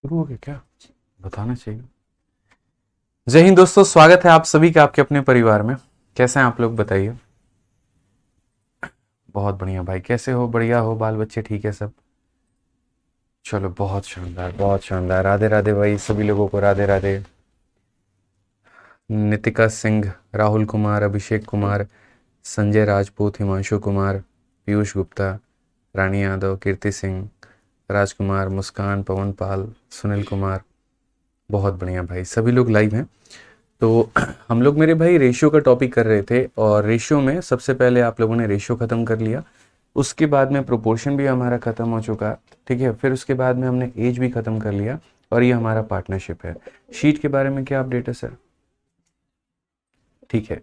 शुरू हो गया क्या? बताना चाहिए। जय हिंद दोस्तों, स्वागत है आप सभी का आपके अपने परिवार में। कैसे हैं आप लोग बताइए। बहुत बढ़िया भाई, कैसे हो? बढ़िया हो? बाल बच्चे ठीक है सब? चलो बहुत शानदार, बहुत शानदार। राधे राधे भाई, सभी लोगों को राधे राधे। नितिका सिंह, राहुल कुमार, अभिषेक कुमार, संजय राजपूत, हिमांशु कुमार, पीयूष गुप्ता, रानी यादव, कीर्ति सिंह, राजकुमार, मुस्कान, पवन पाल, सुनील कुमार। बहुत बढ़िया भाई, सभी लोग लाइव हैं। तो हम लोग मेरे भाई रेशियो का टॉपिक कर रहे थे, और रेशियो में सबसे पहले आप लोगों ने रेशियो ख़त्म कर लिया। उसके बाद में प्रोपोर्शन भी हमारा ख़त्म हो चुका, ठीक है। फिर उसके बाद में हमने एज भी ख़त्म कर लिया, और ये हमारा पार्टनरशिप है। शीट के बारे में क्या अपडेट है सर? ठीक है।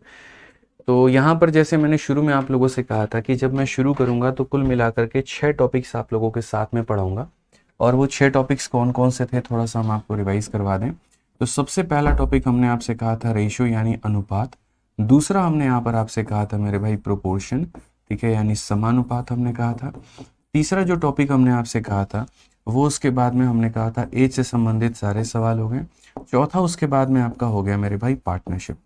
तो यहाँ पर जैसे मैंने शुरू में आप लोगों से कहा था कि जब मैं शुरू करूँगा तो कुल मिलाकर के 6 टॉपिक्स आप लोगों के साथ में पढ़ाऊँगा। और वो 6 टॉपिक्स कौन कौन से थे, थोड़ा सा हम आपको रिवाइज करवा दें। तो सबसे पहला टॉपिक हमने आपसे कहा था रेशियो यानी अनुपात। दूसरा हमने यहाँ पर आपसे कहा था मेरे भाई प्रोपोर्शन, ठीक है, यानी समानुपात हमने कहा था। तीसरा जो टॉपिक हमने आपसे कहा था वो उसके बाद में हमने कहा था एज से संबंधित सारे सवाल हो गए। चौथा उसके बाद में आपका हो गया मेरे भाई पार्टनरशिप,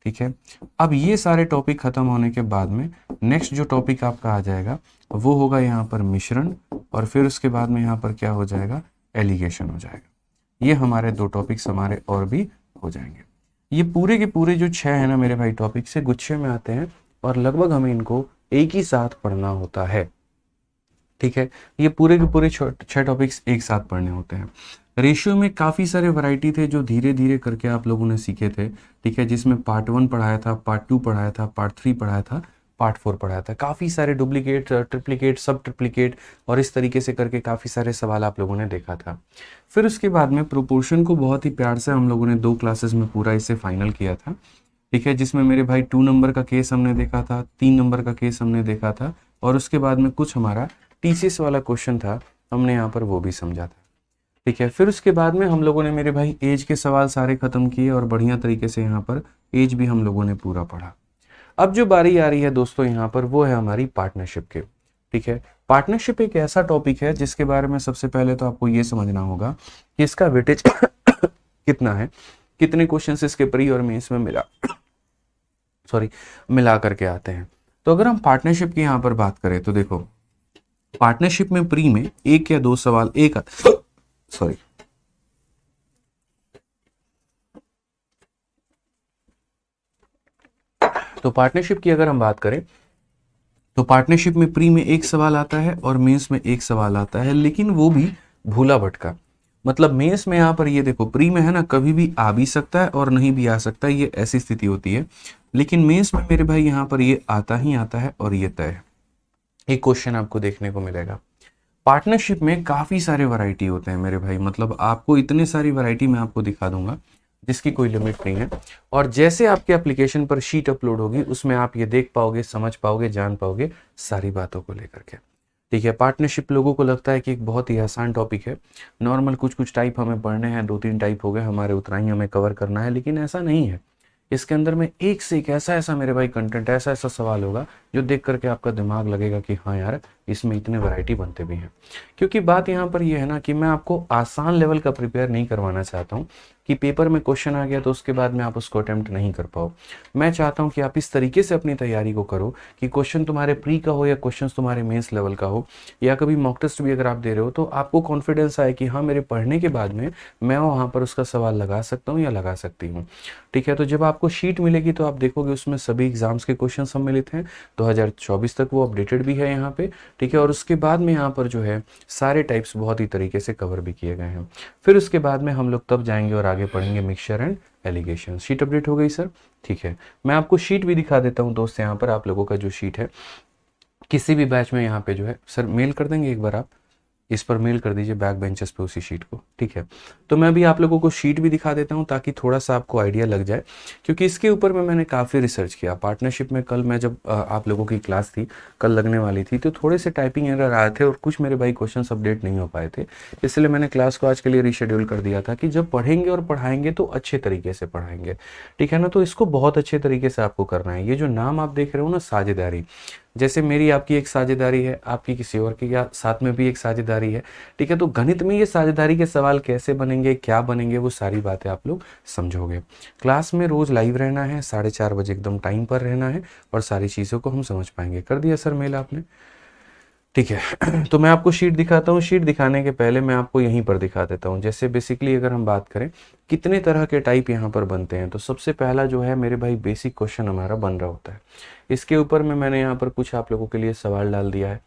ठीक है। अब ये सारे टॉपिक खत्म होने के बाद में नेक्स्ट जो टॉपिक आपका आ जाएगा वो होगा यहाँ पर मिश्रण, और फिर उसके बाद में यहाँ पर क्या हो जाएगा, एलिगेशन हो जाएगा। ये हमारे 2 टॉपिक्स हमारे और भी हो जाएंगे। ये पूरे के पूरे जो 6 है ना मेरे भाई टॉपिक से गुच्छे में आते हैं, और लगभग हमें इनको एक ही साथ पढ़ना होता है, ठीक है। ये पूरे के पूरे 6 टॉपिक्स एक साथ पढ़ने होते हैं। रेशियो में काफ़ी सारे वैरायटी थे जो धीरे धीरे करके आप लोगों ने सीखे थे, ठीक है, जिसमें पार्ट 1 पढ़ाया था, पार्ट 2 पढ़ाया था, पार्ट 3 पढ़ाया था, पार्ट 4 पढ़ाया था। काफ़ी सारे डुप्लीकेट, ट्रिप्लीकेट, सब ट्रिप्लीकेट, और इस तरीके से करके काफ़ी सारे सवाल आप लोगों ने देखा था। फिर उसके बाद में प्रोपोर्शन को बहुत ही प्यार से हम लोगों ने 2 क्लासेस में पूरा इसे फाइनल किया था, ठीक है, जिसमें मेरे भाई 2 नंबर का केस हमने देखा था, 3 नंबर का केस हमने देखा था, और उसके बाद में कुछ हमारा टीसीएस वाला क्वेश्चन था, हमने यहाँ पर वो भी समझा था, ठीक है। फिर उसके बाद में हम लोगों ने मेरे भाई एज के सवाल सारे खत्म किए, और बढ़िया तरीके से यहाँ पर एज भी हम लोगों ने पूरा पढ़ा। अब जो बारी आ रही है दोस्तों यहाँ पर वो है हमारी पार्टनरशिप के, ठीक है। पार्टनरशिप एक ऐसा टॉपिक है जिसके बारे में सबसे पहले तो आपको ये समझना होगा कि इसका वेटेज कितना है, कितने क्वेश्चन इसके प्री और मेंस में मिला करके आते हैं। तो अगर हम पार्टनरशिप की यहाँ पर बात करें तो देखो, पार्टनरशिप में प्री में 1 या 2 सवाल सॉरी तो पार्टनरशिप की अगर हम बात करें तो पार्टनरशिप में प्री में 1 सवाल आता है और मेंस में 1 सवाल आता है, लेकिन वो भी भूला भटका। मतलब मेंस में यहाँ पर ये देखो, प्री में है ना कभी भी आ भी सकता है और नहीं भी आ सकता है, ये ऐसी स्थिति होती है। लेकिन मेंस में मेरे भाई यहाँ पर ये आता ही आता है, और ये तय है। एक क्वेश्चन आपको देखने को मिलेगा। पार्टनरशिप में काफ़ी सारे वैरायटी होते हैं मेरे भाई, मतलब आपको इतने सारी वैरायटी मैं आपको दिखा दूंगा जिसकी कोई लिमिट नहीं है। और जैसे आपके एप्लीकेशन पर शीट अपलोड होगी उसमें आप ये देख पाओगे, समझ पाओगे, जान पाओगे सारी बातों को लेकर के, ठीक है। पार्टनरशिप लोगों को लगता है कि एक बहुत ही आसान टॉपिक है, नॉर्मल कुछ कुछ टाइप हमें पढ़ने हैं, 2-3 टाइप हो गए हमारे, उतना ही हमें कवर करना है, लेकिन ऐसा नहीं है। इसके अंदर में एक से एक ऐसा ऐसा मेरे भाई कंटेंट, ऐसा ऐसा सवाल होगा जो देख करके आपका दिमाग लगेगा कि हाँ यार इसमें इतने वैरायटी बनते भी हैं। क्योंकि बात यहाँ पर ये है ना कि मैं आपको आसान लेवल का प्रिपेयर नहीं करवाना चाहता हूँ कि पेपर में क्वेश्चन आ गया तो उसके बाद में आप उसको अटेम्प्ट नहीं कर पाओ। मैं चाहता हूँ कि आप इस तरीके से अपनी तैयारी को करो कि क्वेश्चन तुम्हारे प्री का हो या क्वेश्चन तुम्हारे मेंस लेवल का हो, या कभी मॉक टेस्ट भी अगर आप दे रहे हो तो आपको कॉन्फिडेंस आए कि हाँ मेरे पढ़ने के बाद में मैं वहाँ पर उसका सवाल लगा सकता हूँ या लगा सकती हूँ, ठीक है। तो जब आपको शीट मिलेगी तो आप देखोगे उसमें सभी एग्जाम्स के क्वेश्चन सम्मिलित हैं, 2024 तक वो अपडेटेड भी है यहाँ पे, ठीक है। और उसके बाद में यहाँ पर जो है सारे टाइप्स बहुत ही तरीके से कवर भी किए गए हैं। फिर उसके बाद में हम लोग तब जाएंगे और आगे पढ़ेंगे mixture and allegation. Sheet update हो गई सर, ठीक है। मैं आपको शीट भी दिखा देता हूँ दोस्त, यहाँ पर आप लोगों का जो शीट है किसी भी बैच में यहाँ पे जो है सर मेल कर देंगे एक बार, आप इस पर मेल कर दीजिए बैक बेंचेस पे उसी शीट को, ठीक है। तो मैं अभी आप लोगों को शीट भी दिखा देता हूं ताकि थोड़ा सा आपको आइडिया लग जाए, क्योंकि इसके ऊपर में मैंने काफ़ी रिसर्च किया। पार्टनरशिप में कल मैं जब आप लोगों की क्लास थी, कल लगने वाली थी, तो थोड़े से टाइपिंग एरर आए थे और कुछ मेरे भाई क्वेश्चन अपडेट नहीं हो पाए थे, इसलिए मैंने क्लास को आज के लिए रीशेड्यूल कर दिया था कि जब पढ़ेंगे और पढ़ाएंगे तो अच्छे तरीके से पढ़ाएंगे, ठीक है ना। तो इसको बहुत अच्छे तरीके से आपको करना है। ये जो नाम आप देख रहे हो ना, साझेदारी, जैसे मेरी आपकी एक साझेदारी है, आपकी किसी और के साथ में भी एक साझेदारी है, ठीक है। तो गणित में ये साझेदारी के सवाल कैसे बनेंगे, क्या बनेंगे, वो सारी बातें आप लोग समझोगे। क्लास में रोज लाइव रहना है, 4:30 बजे एकदम टाइम पर रहना है और सारी चीज़ों को हम समझ पाएंगे। कर दिया सर मेल आपने? ठीक है। तो मैं आपको शीट दिखाता हूँ। शीट दिखाने के पहले मैं आपको यहीं पर दिखा देता हूँ। जैसे बेसिकली अगर हम बात करें कितने तरह के टाइप यहाँ पर बनते हैं, तो सबसे पहला जो है मेरे भाई बेसिक क्वेश्चन हमारा बन रहा होता है। इसके ऊपर में मैंने यहाँ पर कुछ आप लोगों के लिए सवाल डाल दिया है,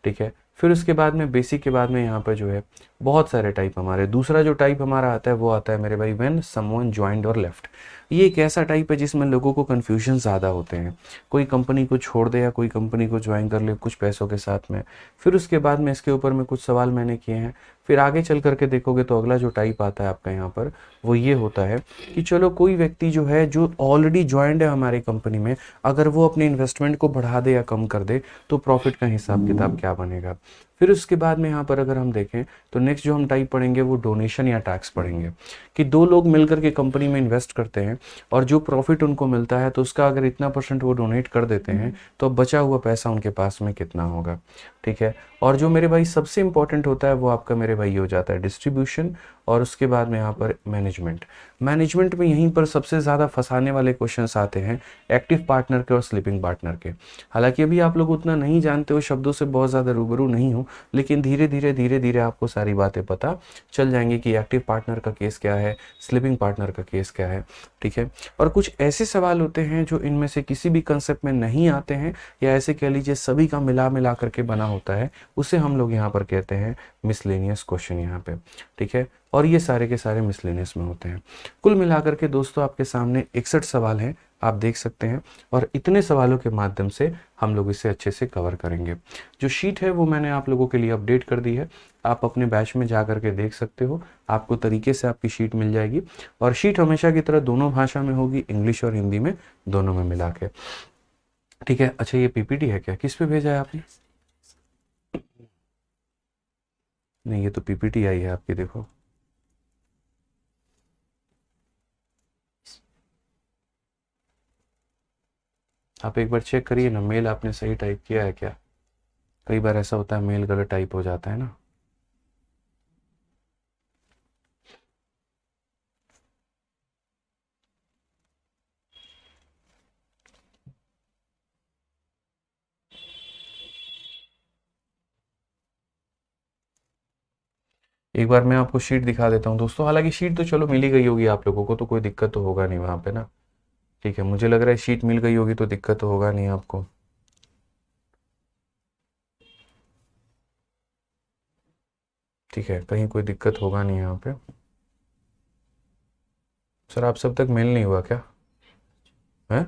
ठीक है। फिर उसके बाद में बेसिक के बाद में यहाँ पर जो है बहुत सारे टाइप हमारे, दूसरा जो टाइप हमारा आता है वो आता है मेरे भाई व्हेन समवन ज्वाइंड और लेफ्ट। ये एक ऐसा टाइप है जिसमें लोगों को कन्फ्यूजन ज़्यादा होते हैं, कोई कंपनी को छोड़ दे या कोई कंपनी को ज्वाइन कर ले कुछ पैसों के साथ में। फिर उसके बाद में इसके ऊपर में कुछ सवाल मैंने किए हैं। फिर आगे चल करके देखोगे तो अगला जो टाइप आता है आपका यहाँ पर वो ये होता है कि चलो कोई व्यक्ति जो है जो ऑलरेडी ज्वाइंड है हमारी कंपनी में, अगर वो अपने इन्वेस्टमेंट को बढ़ा दे या कम कर दे तो प्रॉफिट का हिसाब किताब क्या बनेगा। फिर उसके बाद में यहाँ पर अगर हम देखें तो नेक्स्ट जो हम टाइप पढ़ेंगे वो डोनेशन या टैक्स पढ़ेंगे, कि दो लोग मिलकर के कंपनी में इन्वेस्ट करते हैं और जो प्रॉफिट उनको मिलता है तो उसका अगर इतना % वो डोनेट कर देते हैं तो बचा हुआ पैसा उनके पास में कितना होगा, ठीक है। और जो मेरे भाई सबसे इंपॉर्टेंट होता है वो आपका मेरे भाई हो जाता है डिस्ट्रीब्यूशन, और उसके बाद में यहाँ पर मैनेजमेंट। मैनेजमेंट में यहीं पर सबसे ज़्यादा फंसाने वाले क्वेश्चंस आते हैं एक्टिव पार्टनर के और स्लीपिंग पार्टनर के। हालांकि अभी आप लोग उतना नहीं जानते हो, शब्दों से बहुत ज़्यादा रूबरू नहीं हो, लेकिन धीरे धीरे आपको सारी बातें पता चल जाएंगी कि एक्टिव पार्टनर का केस क्या है, स्लीपिंग पार्टनर का केस क्या है, ठीक है। और कुछ ऐसे सवाल होते हैं जो इनमें से किसी भी कंसेप्ट में नहीं आते हैं, या ऐसे कह लीजिए सभी का मिला करके बना होता है, उसे हम लोग यहाँ पर कहते हैं मिसलेनियस क्वेश्चन यहाँ पे, ठीक है। और ये सारे के सारे मिसलेनियस में होते हैं। कुल मिलाकर के दोस्तों आपके सामने 61 सवाल हैं, आप देख सकते हैं, और इतने सवालों के माध्यम से हम लोग इसे अच्छे से कवर करेंगे। जो शीट है वो मैंने आप लोगों के लिए अपडेट कर दी है, आप अपने बैच में जा करके देख सकते हो, आपको तरीके से आपकी शीट मिल जाएगी। और शीट हमेशा की तरह दोनों भाषा में होगी, इंग्लिश और हिंदी में, दोनों में मिला के, ठीक है। अच्छा ये पीपीटी है क्या, किस पे भेजा है आपने? नहीं ये तो पीपीटी आई है आपकी, देखो। आप एक बार चेक करिए ना, मेल आपने सही टाइप किया है क्या? कई बार ऐसा होता है मेल गलत टाइप हो जाता है ना। एक बार मैं आपको शीट दिखा देता हूँ दोस्तों। हालांकि शीट तो चलो मिल ही गई होगी आप लोगों को, तो कोई दिक्कत तो होगा नहीं वहाँ पे ना, ठीक है। मुझे लग रहा है शीट मिल गई होगी तो दिक्कत तो होगा नहीं आपको, ठीक है। कहीं कोई दिक्कत होगा नहीं यहाँ पे। सर आप सब तक मेल नहीं हुआ क्या है?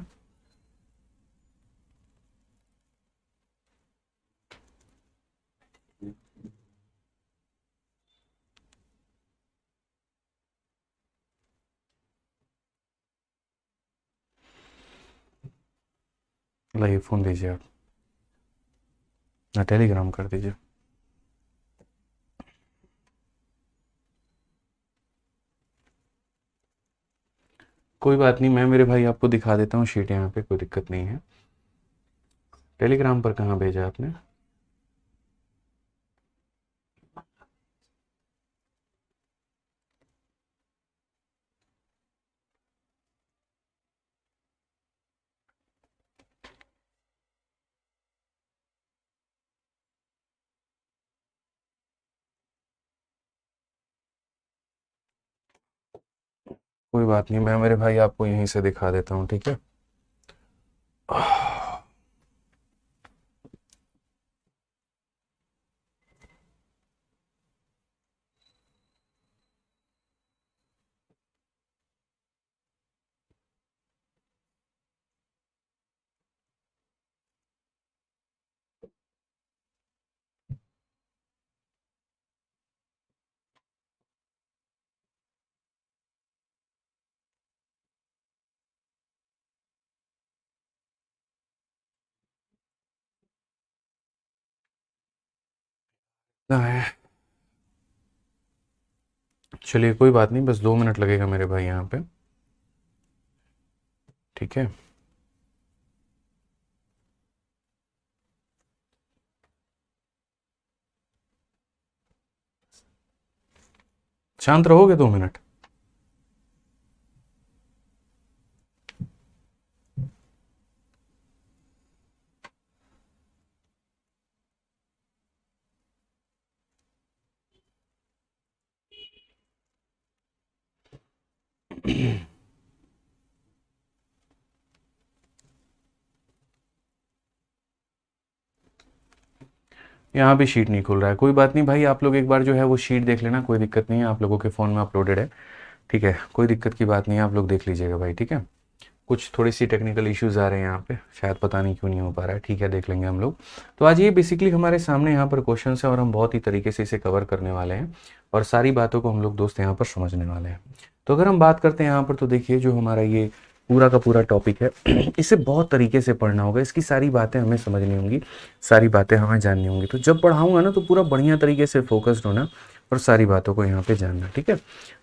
लाइए फ़ोन दीजिए आप, ना टेलीग्राम कर दीजिए। कोई बात नहीं, मैं मेरे भाई आपको दिखा देता हूँ शीट, यहाँ पे कोई दिक्कत नहीं है। टेलीग्राम पर कहाँ भेजा आपने? कोई बात नहीं, मैं मेरे भाई आपको यहीं से दिखा देता हूँ, ठीक है। ना है, चलिए कोई बात नहीं, बस 2 मिनट लगेगा मेरे भाई यहाँ पे, ठीक है। शांत रहोगे 2 मिनट? यहाँ भी शीट नहीं खुल रहा है, कोई बात नहीं भाई, आप लोग एक बार जो है वो शीट देख लेना, कोई दिक्कत नहीं है, आप लोगों के फ़ोन में अपलोडेड है, ठीक है, कोई दिक्कत की बात नहीं है, आप लोग देख लीजिएगा भाई, ठीक है। कुछ थोड़ी सी टेक्निकल इश्यूज़ आ रहे हैं यहाँ पे, शायद पता नहीं क्यों नहीं हो पा रहा है, ठीक है, देख लेंगे हम लोग। तो आज ये बेसिकली हमारे सामने यहाँ पर क्वेश्चन है और हम बहुत ही तरीके से इसे कवर करने वाले हैं और सारी बातों को हम लोग दोस्त यहाँ पर समझने वाले हैं। तो अगर हम बात करते हैं यहाँ पर, तो देखिए जो हमारा ये पूरा का पूरा टॉपिक है इसे बहुत तरीके से पढ़ना होगा, इसकी सारी बातें हमें समझनी होंगी, सारी बातें हमें जाननी होंगी। तो जब पढ़ाऊंगा ना तो पूरा बढ़िया तरीके से फोकस्ड होना और सारी बातों को यहाँ पे जानना, ठीक है।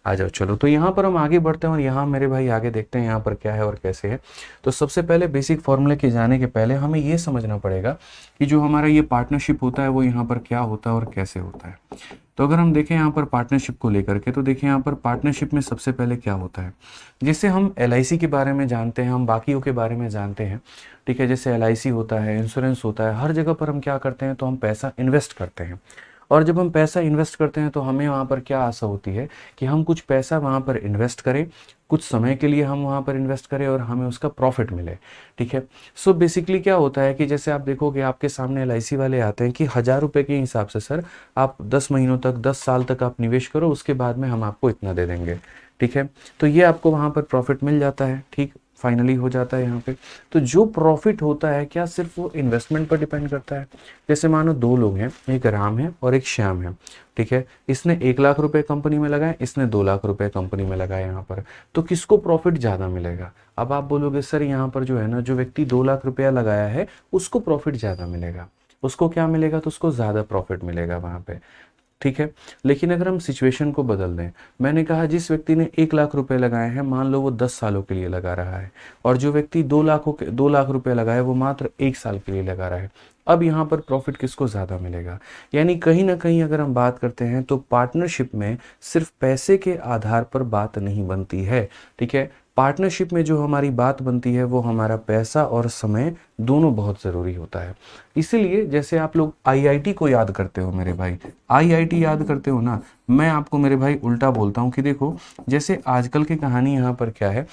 आ जाओ चलो, तो यहाँ पर हम आगे बढ़ते हैं और यहाँ मेरे भाई आगे देखते हैं यहाँ पर क्या है और कैसे है। तो सबसे पहले बेसिक फॉर्मूले के जाने के पहले हमें ये समझना पड़ेगा कि जो हमारा ये पार्टनरशिप होता है वो यहाँ पर क्या होता है और कैसे होता है। तो अगर हम देखें यहाँ पर पार्टनरशिप को लेकर के, तो देखिए यहाँ पर पार्टनरशिप में सबसे पहले क्या होता है, जैसे हम LIC के बारे में जानते हैं, हम बाकियों के बारे में जानते हैं, ठीक है, जैसे LIC होता है, इंश्योरेंस होता है, हर जगह पर हम क्या करते हैं, तो हम पैसा इन्वेस्ट करते हैं। और जब हम पैसा इन्वेस्ट करते हैं तो हमें वहाँ पर क्या आशा होती है कि हम कुछ पैसा वहाँ पर इन्वेस्ट करें, कुछ समय के लिए हम वहाँ पर इन्वेस्ट करें और हमें उसका प्रॉफिट मिले, ठीक है। सो बेसिकली क्या होता है कि जैसे आप देखोगे आपके सामने LIC वाले आते हैं कि 1000 रुपये के हिसाब से सर आप 10 महीनों तक, 10 साल तक आप निवेश करो, उसके बाद में हम आपको इतना दे देंगे, ठीक है। तो ये आपको वहाँ पर प्रॉफिट मिल जाता है, ठीक, फाइनली हो जाता है यहाँ पे। तो जो प्रॉफिट होता है क्या सिर्फ वो इन्वेस्टमेंट पर डिपेंड करता है। जैसे मानो 2 लोग हैं, एक राम है और एक श्याम है, ठीक है, इसने 1 लाख रुपए कंपनी में लगाए, इसने 2 लाख रुपए कंपनी में लगाए यहाँ पर, तो किसको प्रॉफिट ज़्यादा मिलेगा। अब आप बोलोगे सर यहाँ पर जो है ना, जो व्यक्ति 2 लाख रुपया लगाया है उसको प्रॉफिट ज़्यादा मिलेगा, उसको क्या मिलेगा, तो उसको ज़्यादा प्रॉफिट मिलेगा वहाँ पे, ठीक है। लेकिन अगर हम सिचुएशन को बदल दें, मैंने कहा जिस व्यक्ति ने 1 लाख रुपए लगाए हैं, मान लो वो 10 सालों के लिए लगा रहा है, और जो व्यक्ति 2 लाख रुपए लगाए वो मात्र 1 साल के लिए लगा रहा है, अब यहाँ पर प्रॉफिट किसको ज़्यादा मिलेगा। यानी कहीं ना कहीं अगर हम बात करते हैं तो पार्टनरशिप में सिर्फ पैसे के आधार पर बात नहीं बनती है, ठीक है। पार्टनरशिप में जो हमारी बात बनती है वो हमारा पैसा और समय दोनों बहुत ज़रूरी होता है। इसीलिए जैसे आप लोग IIT को याद करते हो मेरे भाई, IIT याद करते हो ना, मैं आपको मेरे भाई उल्टा बोलता हूँ कि देखो जैसे आजकल की कहानी यहाँ पर क्या है,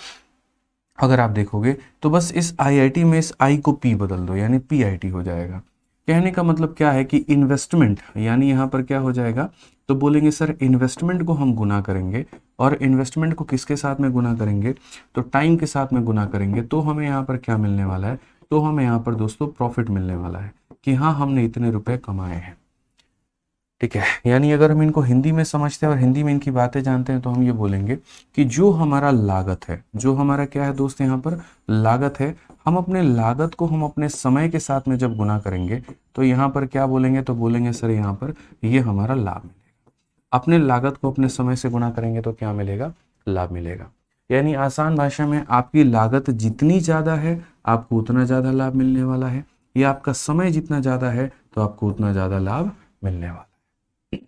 अगर आप देखोगे तो बस इस IIT में इस I को P बदल दो, यानी PIT हो जाएगा। कहने का मतलब क्या है कि इन्वेस्टमेंट, यानी यहाँ पर क्या हो जाएगा, तो बोलेंगे सर इन्वेस्टमेंट को हम गुना करेंगे, और इन्वेस्टमेंट को किसके साथ में गुना करेंगे, तो टाइम के साथ में गुना करेंगे, तो हमें यहाँ पर क्या मिलने वाला है, तो हमें यहाँ पर दोस्तों प्रॉफिट मिलने वाला है कि हाँ हमने इतने रुपए कमाए हैं, ठीक है। यानी अगर हम इनको हिंदी में समझते हैं और हिंदी में इनकी बातें जानते हैं तो हम ये बोलेंगे कि जो हमारा लागत है, जो हमारा क्या है दोस्त यहाँ पर लागत है, हम अपने लागत को हम अपने समय के साथ में जब गुना करेंगे तो यहाँ पर क्या बोलेंगे, तो बोलेंगे सर यहाँ पर ये हमारा लाभ मिलेगा। अपने लागत को अपने समय से गुना करेंगे तो क्या मिलेगा, लाभ मिलेगा। यानी आसान भाषा में आपकी लागत जितनी ज़्यादा है आपको उतना ज़्यादा लाभ मिलने वाला है, या आपका समय जितना ज़्यादा है तो आपको उतना ज़्यादा लाभ मिलने वाला है,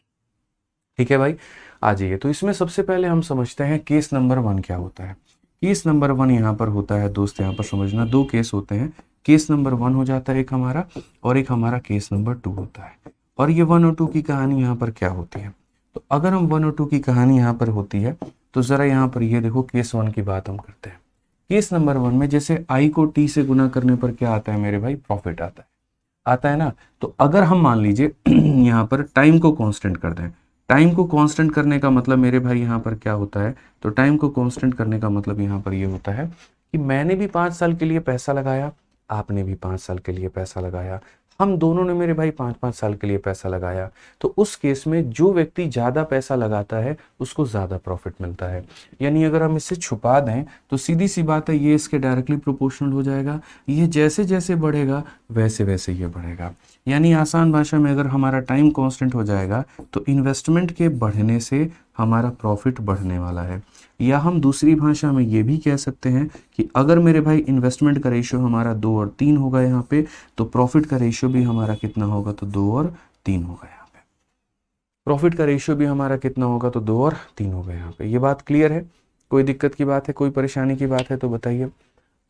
ठीक है भाई। आ जाइए, तो इसमें सबसे पहले हम समझते हैं केस नंबर 1 क्या होता है। केस नंबर 1 यहाँ पर होता है दोस्त, यहाँ पर समझना 2 केस होते हैं, केस नंबर 1 हो जाता है एक हमारा, और एक हमारा केस नंबर 2 होता है। और ये 1 और 2 की कहानी यहाँ पर क्या होती है, तो अगर हम 1 और 2 की कहानी यहाँ पर होती है तो ज़रा यहाँ पर ये देखो केस 1 की बात हम करते हैं। केस नंबर 1 में जैसे I को T से गुना करने पर क्या आता है मेरे भाई, प्रॉफिट आता है ना। तो अगर हम मान लीजिए यहाँ पर टाइम को कांस्टेंट कर दें, टाइम को कांस्टेंट करने का मतलब मेरे भाई यहाँ पर क्या होता है, तो टाइम को कांस्टेंट करने का मतलब यहाँ पर ये होता है कि मैंने भी 5 साल के लिए पैसा लगाया, आपने भी 5 साल के लिए पैसा लगाया, हम दोनों ने मेरे भाई 5-5 साल के लिए पैसा लगाया, तो उस केस में जो व्यक्ति ज़्यादा पैसा लगाता है उसको ज़्यादा प्रॉफिट मिलता है। यानी अगर हम इसे छुपा दें तो सीधी सी बात है ये इसके डायरेक्टली प्रोपोर्शनल हो जाएगा, ये जैसे जैसे बढ़ेगा वैसे वैसे ये बढ़ेगा। यानी आसान भाषा में अगर हमारा टाइम कांस्टेंट हो जाएगा तो इन्वेस्टमेंट के बढ़ने से हमारा प्रॉफिट बढ़ने वाला है। या हम दूसरी भाषा में ये भी कह सकते हैं कि अगर मेरे भाई इन्वेस्टमेंट का रेशियो हमारा 2 और 3 होगा यहाँ पे, तो प्रॉफिट का रेशियो भी हमारा कितना होगा, तो 2 और 3 होगा यहाँ पे। प्रॉफिट का रेशियो भी हमारा कितना होगा, तो 2 और 3 हो गए यहाँ पे। ये बात क्लियर है, कोई दिक्कत की बात है, कोई परेशानी की बात है तो बताइए।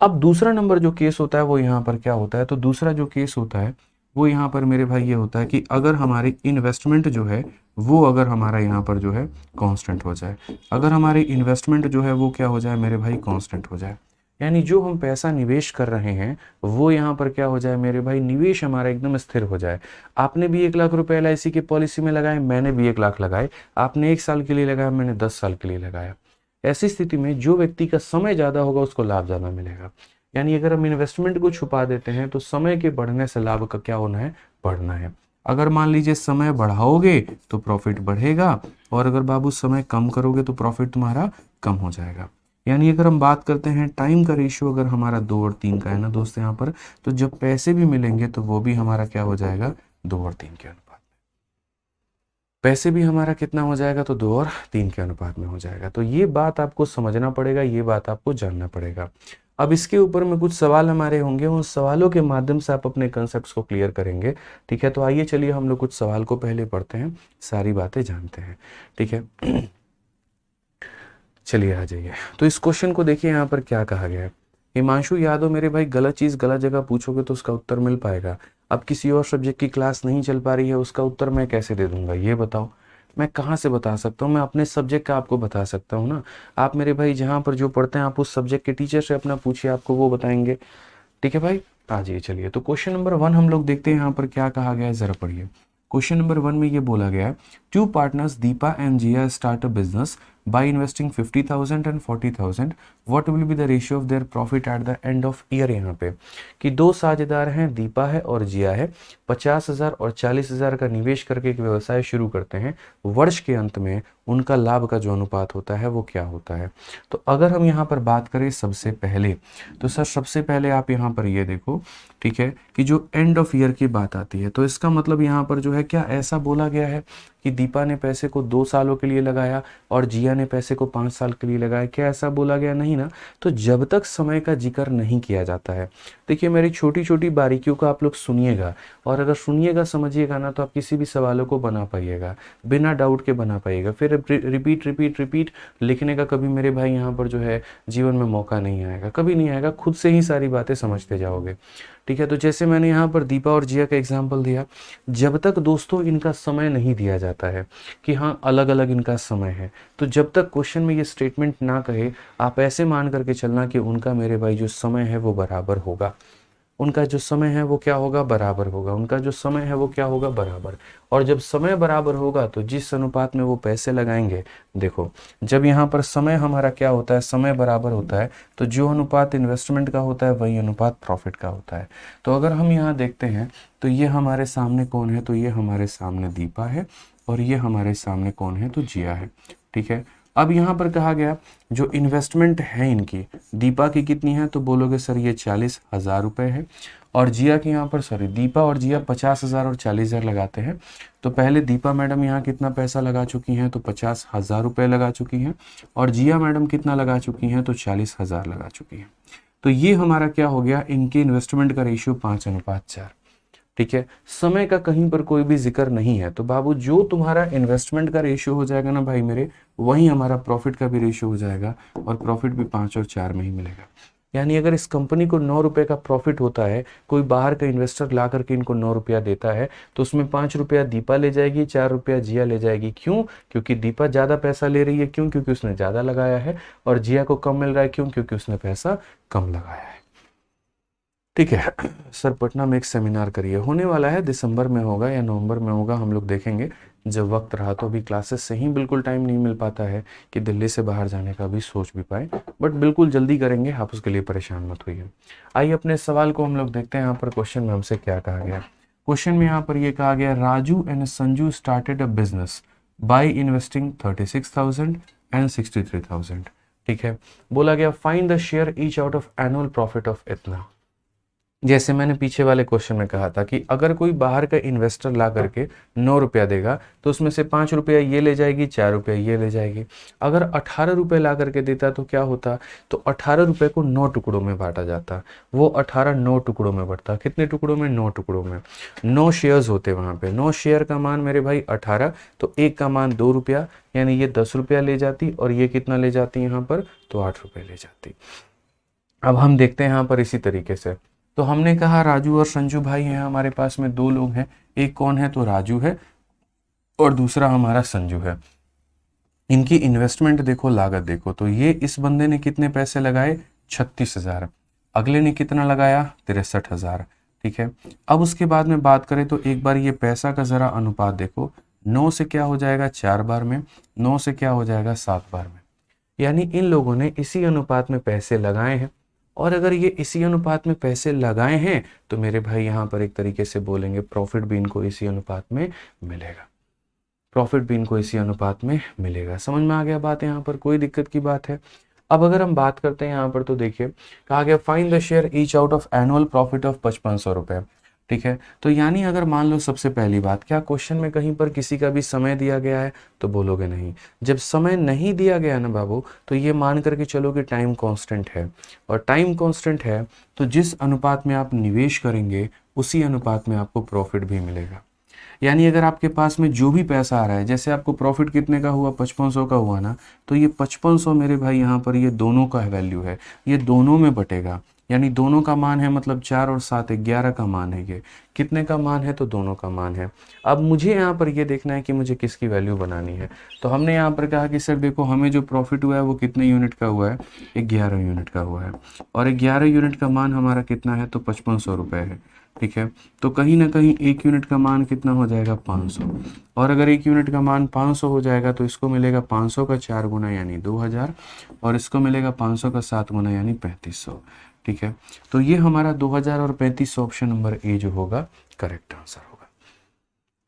अब दूसरा नंबर जो केस होता है वो यहाँ पर क्या होता है, तो दूसरा जो केस होता है वो यहाँ पर मेरे भाई ये होता है कि अगर हमारी इन्वेस्टमेंट जो है वो अगर हमारा यहाँ पर जो है कांस्टेंट हो जाए, अगर हमारी इन्वेस्टमेंट जो है वो क्या हो जाए मेरे भाई, कांस्टेंट हो जाए, यानी जो हम पैसा निवेश कर रहे हैं वो यहाँ पर क्या हो जाए मेरे भाई, निवेश हमारा एकदम स्थिर हो जाए। आपने भी 1 लाख रुपए LIC की पॉलिसी में लगाए, मैंने भी 1 लाख लगाए, आपने 1 साल के लिए लगाया, मैंने 10 साल के लिए लगाया। ऐसी स्थिति में जो व्यक्ति का समय ज़्यादा होगा उसको लाभ ज़्यादा मिलेगा। यानी अगर हम इन्वेस्टमेंट को छुपा देते हैं तो समय के बढ़ने से लाभ का क्या होना है, बढ़ना है। अगर मान लीजिए समय बढ़ाओगे तो प्रॉफिट बढ़ेगा, और अगर बाबू समय कम करोगे तो प्रॉफिट तुम्हारा कम हो जाएगा। यानी अगर हम बात करते हैं टाइम का रेशियो अगर हमारा 2 और 3 का है ना दोस्त यहाँ पर, तो जब पैसे भी मिलेंगे तो वो भी हमारा क्या हो जाएगा, 2 और 3 के अनुपात। पैसे भी हमारा कितना हो जाएगा, तो 2 और 3 के अनुपात में हो जाएगा। तो ये बात आपको समझना पड़ेगा, ये बात आपको जानना पड़ेगा। अब इसके ऊपर में कुछ सवाल हमारे होंगे, उन सवालों के माध्यम से आप अपने कंसेप्ट्स को क्लियर करेंगे। ठीक है, तो आइए चलिए हम लोग कुछ सवाल को पहले पढ़ते हैं, सारी बातें जानते हैं। ठीक है, चलिए आ जाइए। तो इस क्वेश्चन को देखिए यहाँ पर क्या कहा गया है। हिमांशु यादव मेरे भाई, गलत चीज़ गलत जगह पूछोगे तो उसका उत्तर मिल पाएगा। अब किसी और सब्जेक्ट की क्लास नहीं चल पा रही है, उसका उत्तर मैं कैसे दे दूंगा, ये बताओ। मैं कहाँ से बता सकता हूँ, मैं अपने सब्जेक्ट का आपको बता सकता हूँ ना। आप मेरे भाई जहाँ पर जो पढ़ते हैं आप उस सब्जेक्ट के टीचर से अपना पूछिए, आपको वो बताएंगे। ठीक है भाई, आ जाइए चलिए। तो क्वेश्चन नंबर 1 हम लोग देखते हैं यहाँ पर क्या कहा गया है, जरा पढ़िए। क्वेश्चन नंबर 1 में ये बोला गया है, 2 partners Deepa and Jia start a business by investing 50,000 and 40,000, what will be the ratio of their profit at the end of year। यहाँ पे कि 2 साझेदार हैं, दीपा है और जिया है, 50,000 और 40,000 का निवेश करके एक व्यवसाय शुरू करते हैं। वर्ष के अंत में उनका लाभ का जो अनुपात होता है वो क्या होता है। तो अगर हम यहाँ पर बात करें सबसे पहले, तो सर सबसे पहले आप यहाँ पर ये देखो, ठीक है, कि जो एंड ऑफ ईयर की बात आती है तो इसका मतलब यहाँ पर जो है क्या ऐसा बोला गया है कि दीपा ने पैसे को 2 सालों के लिए लगाया और जिया ने पैसे को 5 साल के लिए लगाया, क्या ऐसा बोला गया, नहीं ना। तो जब तक समय का जिक्र नहीं किया जाता है, देखिए मेरी छोटी छोटी बारीकियों को आप लोग सुनिएगा, और अगर सुनिएगा समझिएगा ना तो आप किसी भी सवालों को बना पाइएगा, बिना डाउट के बना पाइएगा। फिर रिपीट रिपीट रिपीट लिखने का कभी मेरे भाई यहाँ पर जो है जीवन में मौका नहीं आएगा, कभी नहीं आएगा, खुद से ही सारी बातें समझते जाओगे। ठीक है, तो जैसे मैंने यहाँ पर दीपा और जिया का एग्जाम्पल दिया, जब तक दोस्तों इनका समय नहीं दिया जाता है कि हाँ अलग अलग इनका समय है, तो जब तक क्वेश्चन में ये स्टेटमेंट ना कहे, आप ऐसे मान करके चलना कि उनका मेरे भाई जो समय है वो बराबर होगा, उनका जो समय है वो क्या होगा, बराबर होगा, उनका जो समय है वो क्या होगा, बराबर। और जब समय बराबर होगा तो जिस अनुपात में वो पैसे लगाएंगे, देखो जब यहाँ पर समय हमारा क्या होता है, समय बराबर होता है, तो जो अनुपात इन्वेस्टमेंट का होता है वही अनुपात प्रॉफिट का होता है। तो अगर हम यहाँ देखते हैं तो ये हमारे सामने कौन है, तो ये हमारे सामने दीपा है और ये हमारे सामने कौन है, तो जिया है। ठीक है, अब यहाँ पर कहा गया जो इन्वेस्टमेंट है इनकी, दीपा की कितनी है, तो बोलोगे सर ये 40,000 रुपये है, और जिया की यहाँ पर सॉरी दीपा और जिया 50,000 और 40,000 लगाते हैं। तो पहले दीपा मैडम यहाँ कितना पैसा लगा चुकी हैं, तो 50,000 रुपये लगा चुकी हैं, और जिया मैडम कितना लगा चुकी हैं, तो 40,000 लगा चुकी हैं। तो ये हमारा क्या हो गया, इनके इन्वेस्टमेंट का रेशियो 5:4। ठीक है, समय का कहीं पर कोई भी जिक्र नहीं है, तो बाबू जो तुम्हारा इन्वेस्टमेंट का रेशियो हो जाएगा ना भाई मेरे, वही हमारा प्रॉफिट का भी रेशियो हो जाएगा, और प्रॉफिट भी 5 और 4 में ही मिलेगा। यानी अगर इस कंपनी को 9 रुपए का प्रॉफिट होता है, कोई बाहर का इन्वेस्टर ला करके इनको 9 रुपया देता है, तो उसमें 5 रुपया दीपा ले जाएगी, 4 रुपया जिया ले जाएगी। क्यों? क्योंकि दीपा ज़्यादा पैसा ले रही है, क्यों? क्योंकि उसने ज़्यादा लगाया है, और जिया को कम मिल रहा है, क्यों? क्योंकि उसने पैसा कम लगाया है। ठीक है सर, पटना में एक सेमिनार करिए, होने वाला है, दिसंबर में होगा या नवंबर में होगा, हम लोग देखेंगे जब वक्त रहा। तो अभी क्लासेस से ही बिल्कुल टाइम नहीं मिल पाता है कि दिल्ली से बाहर जाने का भी सोच भी पाए, बट बिल्कुल जल्दी करेंगे, आप उसके लिए परेशान मत होइए। आइए अपने सवाल को हम लोग देखते हैं। यहाँ पर क्वेश्चन में हमसे क्या कहा गया। क्वेश्चन में यहाँ पर ये कहा गया, Raju and Sanju started a business by investing 36,000 and 63,000। ठीक है, बोला गया find the share each out of annual profit of इतना। जैसे मैंने पीछे वाले क्वेश्चन में कहा था कि अगर कोई बाहर का इन्वेस्टर ला करके 9 रुपया देगा तो उसमें से 5 रुपया ये ले जाएगी, 4 रुपया ये ले जाएगी। अगर 18 रुपये ला करके देता तो क्या होता, तो 18 रुपये को 9 टुकड़ों में बांटा जाता। वो 18 9 टुकड़ों में बढ़ता। कितने टुकड़ों में? 9 टुकड़ों में। 9 शेयर्स होते वहां पे। 9 शेयर का मान मेरे भाई 18, तो एक का मान 2 रुपया, यानी ये 10 रुपया ले जाती और ये कितना ले जाती यहाँ पर, तो 8 रुपये ले जाती। अब हम देखते हैं यहाँ पर इसी तरीके से। तो हमने कहा राजू और संजू भाई हैं हमारे पास में, दो लोग हैं। एक कौन है, तो राजू है, और दूसरा हमारा संजू है। इनकी इन्वेस्टमेंट देखो, लागत देखो, तो ये इस बंदे ने कितने पैसे लगाए, 36,000। अगले ने कितना लगाया, 63,000। ठीक है। अब उसके बाद में बात करें तो एक बार ये पैसा का जरा अनुपात देखो, 9 से क्या हो जाएगा 4 बार में, 9 से क्या हो जाएगा 7 बार में। यानी इन लोगों ने इसी अनुपात में पैसे लगाए हैं। और अगर ये इसी अनुपात में पैसे लगाए हैं तो मेरे भाई यहाँ पर एक तरीके से बोलेंगे प्रॉफिट भी इनको इसी अनुपात में मिलेगा। प्रॉफिट भी इनको इसी अनुपात में मिलेगा। समझ में आ गया बात? यहाँ पर कोई दिक्कत की बात है? अब अगर हम बात करते हैं यहाँ पर तो देखिए कहा गया find the share each out of annual profit of 5500 रुपए। ठीक है। तो यानी अगर मान लो सबसे पहली बात, क्या क्वेश्चन में कहीं पर किसी का भी समय दिया गया है, तो बोलोगे नहीं। जब समय नहीं दिया गया ना बाबू, तो ये मान करके चलो कि टाइम कांस्टेंट है, और टाइम कांस्टेंट है तो जिस अनुपात में आप निवेश करेंगे उसी अनुपात में आपको प्रॉफिट भी मिलेगा। यानी अगर आपके पास में जो भी पैसा आ रहा है, जैसे आपको प्रॉफिट कितने का हुआ, 5500 का हुआ ना, तो ये 5500 मेरे भाई यहाँ पर ये दोनों का वैल्यू है, ये दोनों में बटेगा। यानी दोनों का मान है, मतलब 4 और 7 11 का मान है। ये कितने का मान है, तो दोनों का मान है। अब मुझे यहाँ पर ये देखना है कि मुझे किसकी वैल्यू बनानी है। तो हमने यहाँ पर कहा कि सर देखो हमें जो प्रॉफिट हुआ है वो कितने यूनिट का हुआ है, 11 यूनिट का हुआ है, और 11 यूनिट का मान हमारा कितना है, तो 5500 रुपये है। ठीक है। तो कहीं ना कहीं एक यूनिट का मान कितना हो जाएगा, 500। और अगर एक यूनिट का मान 500 हो जाएगा तो इसको मिलेगा 500 का 4 गुना यानी 2000, और इसको मिलेगा 500 का 7 गुना यानी 3500। ठीक है। तो ये हमारा 2000 और 3500 ऑप्शन नंबर ए जो होगा करेक्ट आंसर होगा।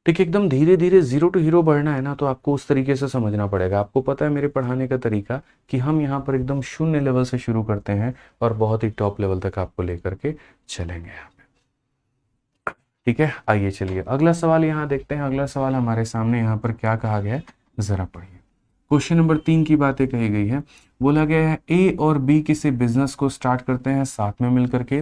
ठीक है। एकदम धीरे धीरे जीरो टू हीरो बढ़ना है ना, तो आपको उस तरीके से समझना पड़ेगा। आपको पता है मेरे पढ़ाने का तरीका कि हम यहाँ पर एकदम शून्य लेवल से शुरू करते हैं और बहुत ही टॉप लेवल तक आपको लेकर के चलेंगे यहाँ पे। ठीक है। आइए चलिए अगला सवाल यहाँ देखते हैं। अगला सवाल हमारे सामने यहाँ पर क्या कहा गया है, जरा पढ़िए। क्वेश्चन नंबर 3 की बातें कही गई है। बोला गया है ए और बी किसी बिजनेस को स्टार्ट करते हैं साथ में मिलकर के।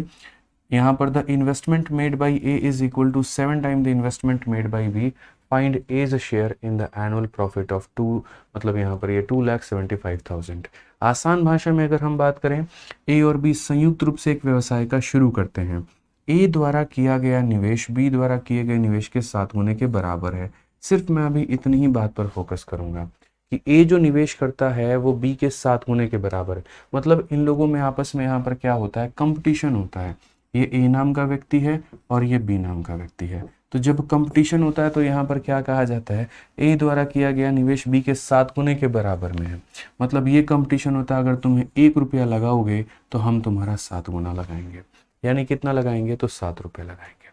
यहाँ पर the investment made by A is equal to 7 time the investment made by B. Find as a share in the annual profit of 2, मतलब यहाँ पर ये 2,75,000। आसान भाषा में अगर हम बात करें, ए और बी संयुक्त रूप से एक व्यवसाय का शुरू करते हैं। ए द्वारा किया गया निवेश बी द्वारा किए गए निवेश के 7 होने के बराबर है। सिर्फ मैं अभी इतनी ही बात पर फोकस करूंगा कि ए जो निवेश करता है वो बी के 7 होने के बराबर है। मतलब इन लोगों में आपस में यहाँ पर क्या होता है, कंपटीशन होता है। ये ए नाम का व्यक्ति है और ये बी नाम का व्यक्ति है। तो जब कंपटीशन होता है तो यहाँ पर क्या कहा जाता है, ए द्वारा किया गया निवेश बी के 7 गुने के बराबर में है। मतलब ये कंपटीशन होता है, अगर तुम्हें 1 रुपया लगाओगे तो हम तुम्हारा 7 गुना लगाएंगे। यानी कितना लगाएंगे, तो 7 रुपये लगाएंगे।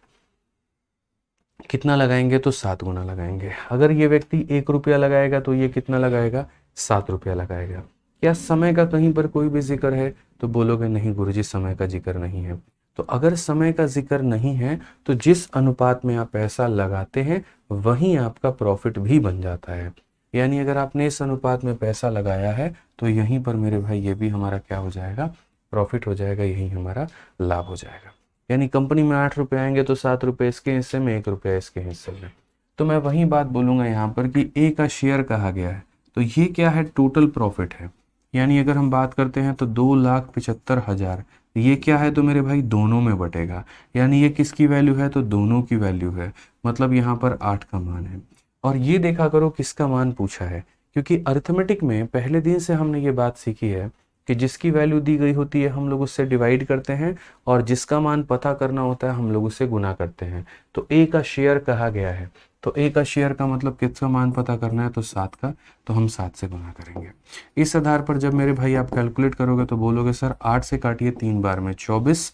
कितना लगाएंगे, तो 7 गुना लगाएंगे। अगर ये व्यक्ति 1 रुपया लगाएगा तो ये कितना लगाएगा, 7 रुपया लगाएगा। क्या समय का कहीं पर कोई भी जिक्र है, तो बोलोगे नहीं गुरुजी समय का जिक्र नहीं है। तो अगर समय का जिक्र नहीं है तो जिस अनुपात में आप पैसा लगाते हैं वहीं आपका प्रॉफिट भी बन जाता है। यानी अगर आपने इस अनुपात में पैसा लगाया है तो यहीं पर मेरे भाई ये भी हमारा क्या हो जाएगा, प्रॉफिट हो जाएगा, यही हमारा लाभ हो जाएगा। यानी कंपनी में 8 रुपये आएंगे तो 7 रुपये इसके हिस्से में, 1 रुपया इसके हिस्से में। तो मैं वही बात बोलूंगा यहाँ पर कि ए का शेयर कहा गया है, तो ये क्या है, टोटल प्रॉफिट है। यानी अगर हम बात करते हैं तो 2,75,000, ये क्या है, तो मेरे भाई दोनों में बटेगा। यानी ये किसकी वैल्यू है, तो दोनों की वैल्यू है। मतलब यहाँ पर 8 का मान है। और ये देखा करो किसका मान पूछा है, क्योंकि अरिथमेटिक में पहले दिन से हमने ये बात सीखी है कि जिसकी वैल्यू दी गई होती है हम लोग उससे डिवाइड करते हैं, और जिसका मान पता करना होता है हम लोग उससे गुना करते हैं। तो ए का शेयर कहा गया है, तो ए का शेयर का मतलब किसका मान पता करना है, तो 7 का, तो हम 7 से गुना करेंगे। इस आधार पर जब मेरे भाई आप कैलकुलेट करोगे तो बोलोगे सर 8 से काटिए 3 बार में 24,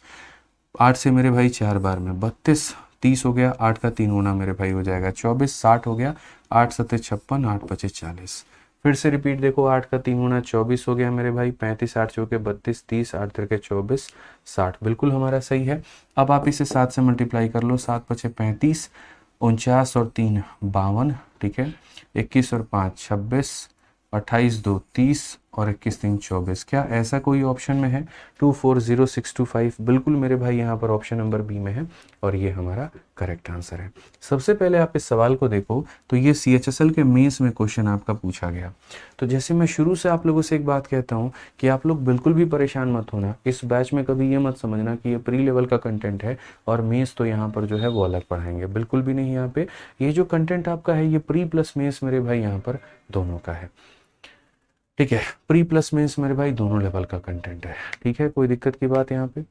8 से मेरे भाई 4 बार में 32, 30 हो गया, 8 का 3 गुना मेरे भाई हो जाएगा 24, 60 हो गया, 8 सत्ते 56, 8 पचे 40। फिर से रिपीट देखो, 8 का 3 गुना 24 हो गया मेरे भाई, 35 8 चौके 32, 30 8 तिरके 24, 60, बिल्कुल हमारा सही है। अब आप इसे 7 से मल्टीप्लाई कर लो, 7 पचे 35, 49 और 3 52, ठीक है, 21 और 5 26, 28 2 30 और 21 3 24। क्या ऐसा कोई ऑप्शन में है? 240625, बिल्कुल मेरे भाई यहाँ पर ऑप्शन नंबर बी में है और ये हमारा करेक्ट आंसर है। सबसे पहले आप इस सवाल को देखो तो ये CHSL के मेंस में क्वेश्चन आपका पूछा गया। तो जैसे मैं शुरू से आप लोगों से एक बात कहता हूँ कि आप लोग बिल्कुल भी परेशान मत होना, इस बैच में कभी ये मत समझना कि ये प्री लेवल का कंटेंट है और मेंस तो यहाँ पर जो है वो अलग पढ़ाएंगे, बिल्कुल भी नहीं। यहाँ पे ये जो कंटेंट आपका है ये प्री प्लस मेंस मेरे भाई यहाँ पर दोनों का है, ठीक है, प्री प्लस मेंस मेरे भाई दोनों लेवल का कंटेंट है, ठीक है, कोई दिक्कत की बात यहाँ पे?